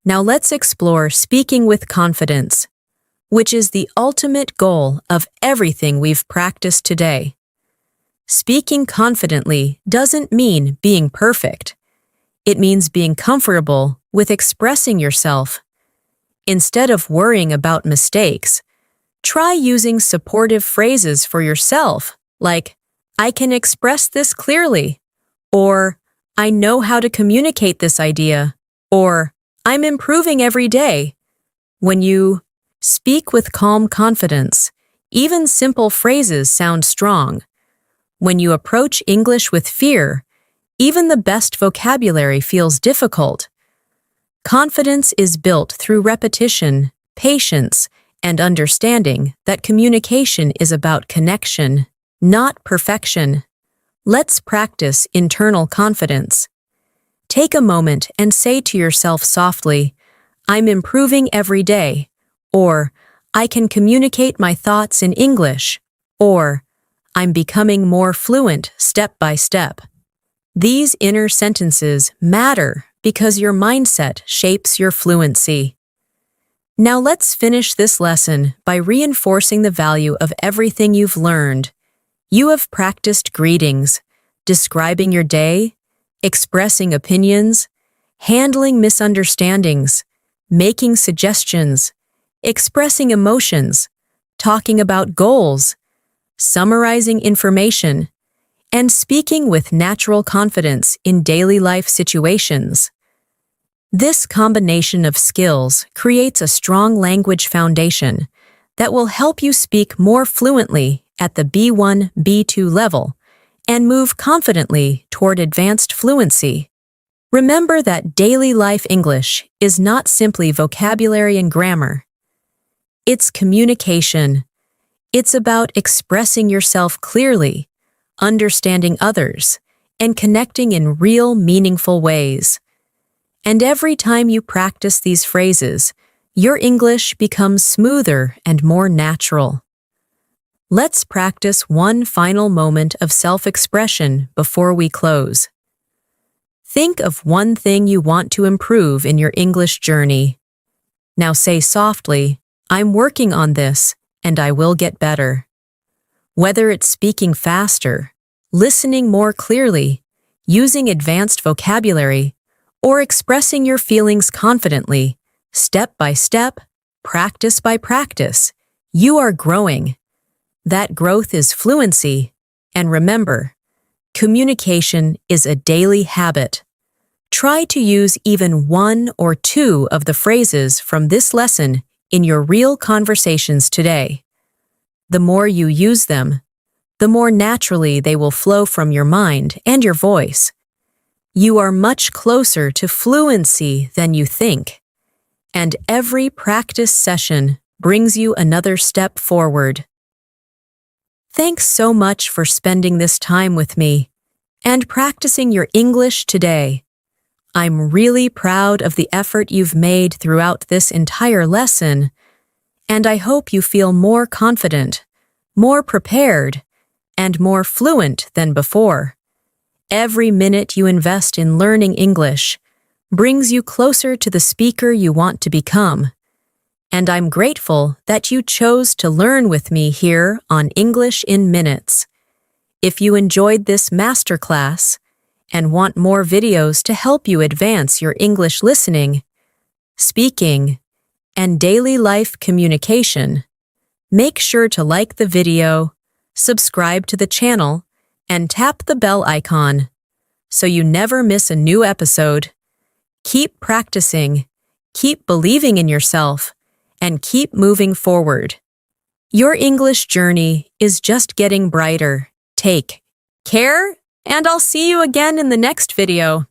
Now let's explore speaking with confidence, which is the ultimate goal of everything we've practiced today. Speaking confidently doesn't mean being perfect. It means being comfortable with expressing yourself. Instead of worrying about mistakes, try using supportive phrases for yourself, like, I can express this clearly, or I know how to communicate this idea, or I'm improving every day. When you speak with calm confidence, even simple phrases sound strong. When you approach English with fear, even the best vocabulary feels difficult. Confidence is built through repetition, patience, and understanding that communication is about connection, not perfection. Let's practice internal confidence. Take a moment and say to yourself softly, I'm improving every day, or I can communicate my thoughts in English, or I'm becoming more fluent step by step. These inner sentences matter because your mindset shapes your fluency. Now let's finish this lesson by reinforcing the value of everything you've learned. You have practiced greetings, describing your day, expressing opinions, handling misunderstandings, making suggestions, expressing emotions, talking about goals, summarizing information, and speaking with natural confidence in daily life situations. This combination of skills creates a strong language foundation that will help you speak more fluently at the B1, B2 level and move confidently toward advanced fluency. Remember that daily life English is not simply vocabulary and grammar. It's communication. It's about expressing yourself clearly, understanding others, and connecting in real, meaningful ways. And every time you practice these phrases, your English becomes smoother and more natural. Let's practice one final moment of self-expression before we close. Think of one thing you want to improve in your English journey. Now say softly, I'm working on this, and I will get better. Whether it's speaking faster, listening more clearly, using advanced vocabulary, or expressing your feelings confidently, step by step, practice by practice, you are growing. That growth is fluency. And remember, communication is a daily habit. Try to use even one or two of the phrases from this lesson in your real conversations today. The more you use them, the more naturally they will flow from your mind and your voice. You are much closer to fluency than you think, and every practice session brings you another step forward. Thanks so much for spending this time with me and practicing your English today. I'm really proud of the effort you've made throughout this entire lesson, and I hope you feel more confident, more prepared, and more fluent than before. Every minute you invest in learning English brings you closer to the speaker you want to become. And I'm grateful that you chose to learn with me here on English in Minutes. If you enjoyed this masterclass and want more videos to help you advance your English listening, speaking, and daily life communication, make sure to like the video, subscribe to the channel, and tap the bell icon so you never miss a new episode. Keep practicing, keep believing in yourself, and keep moving forward. Your English journey is just getting brighter. Take care, and I'll see you again in the next video.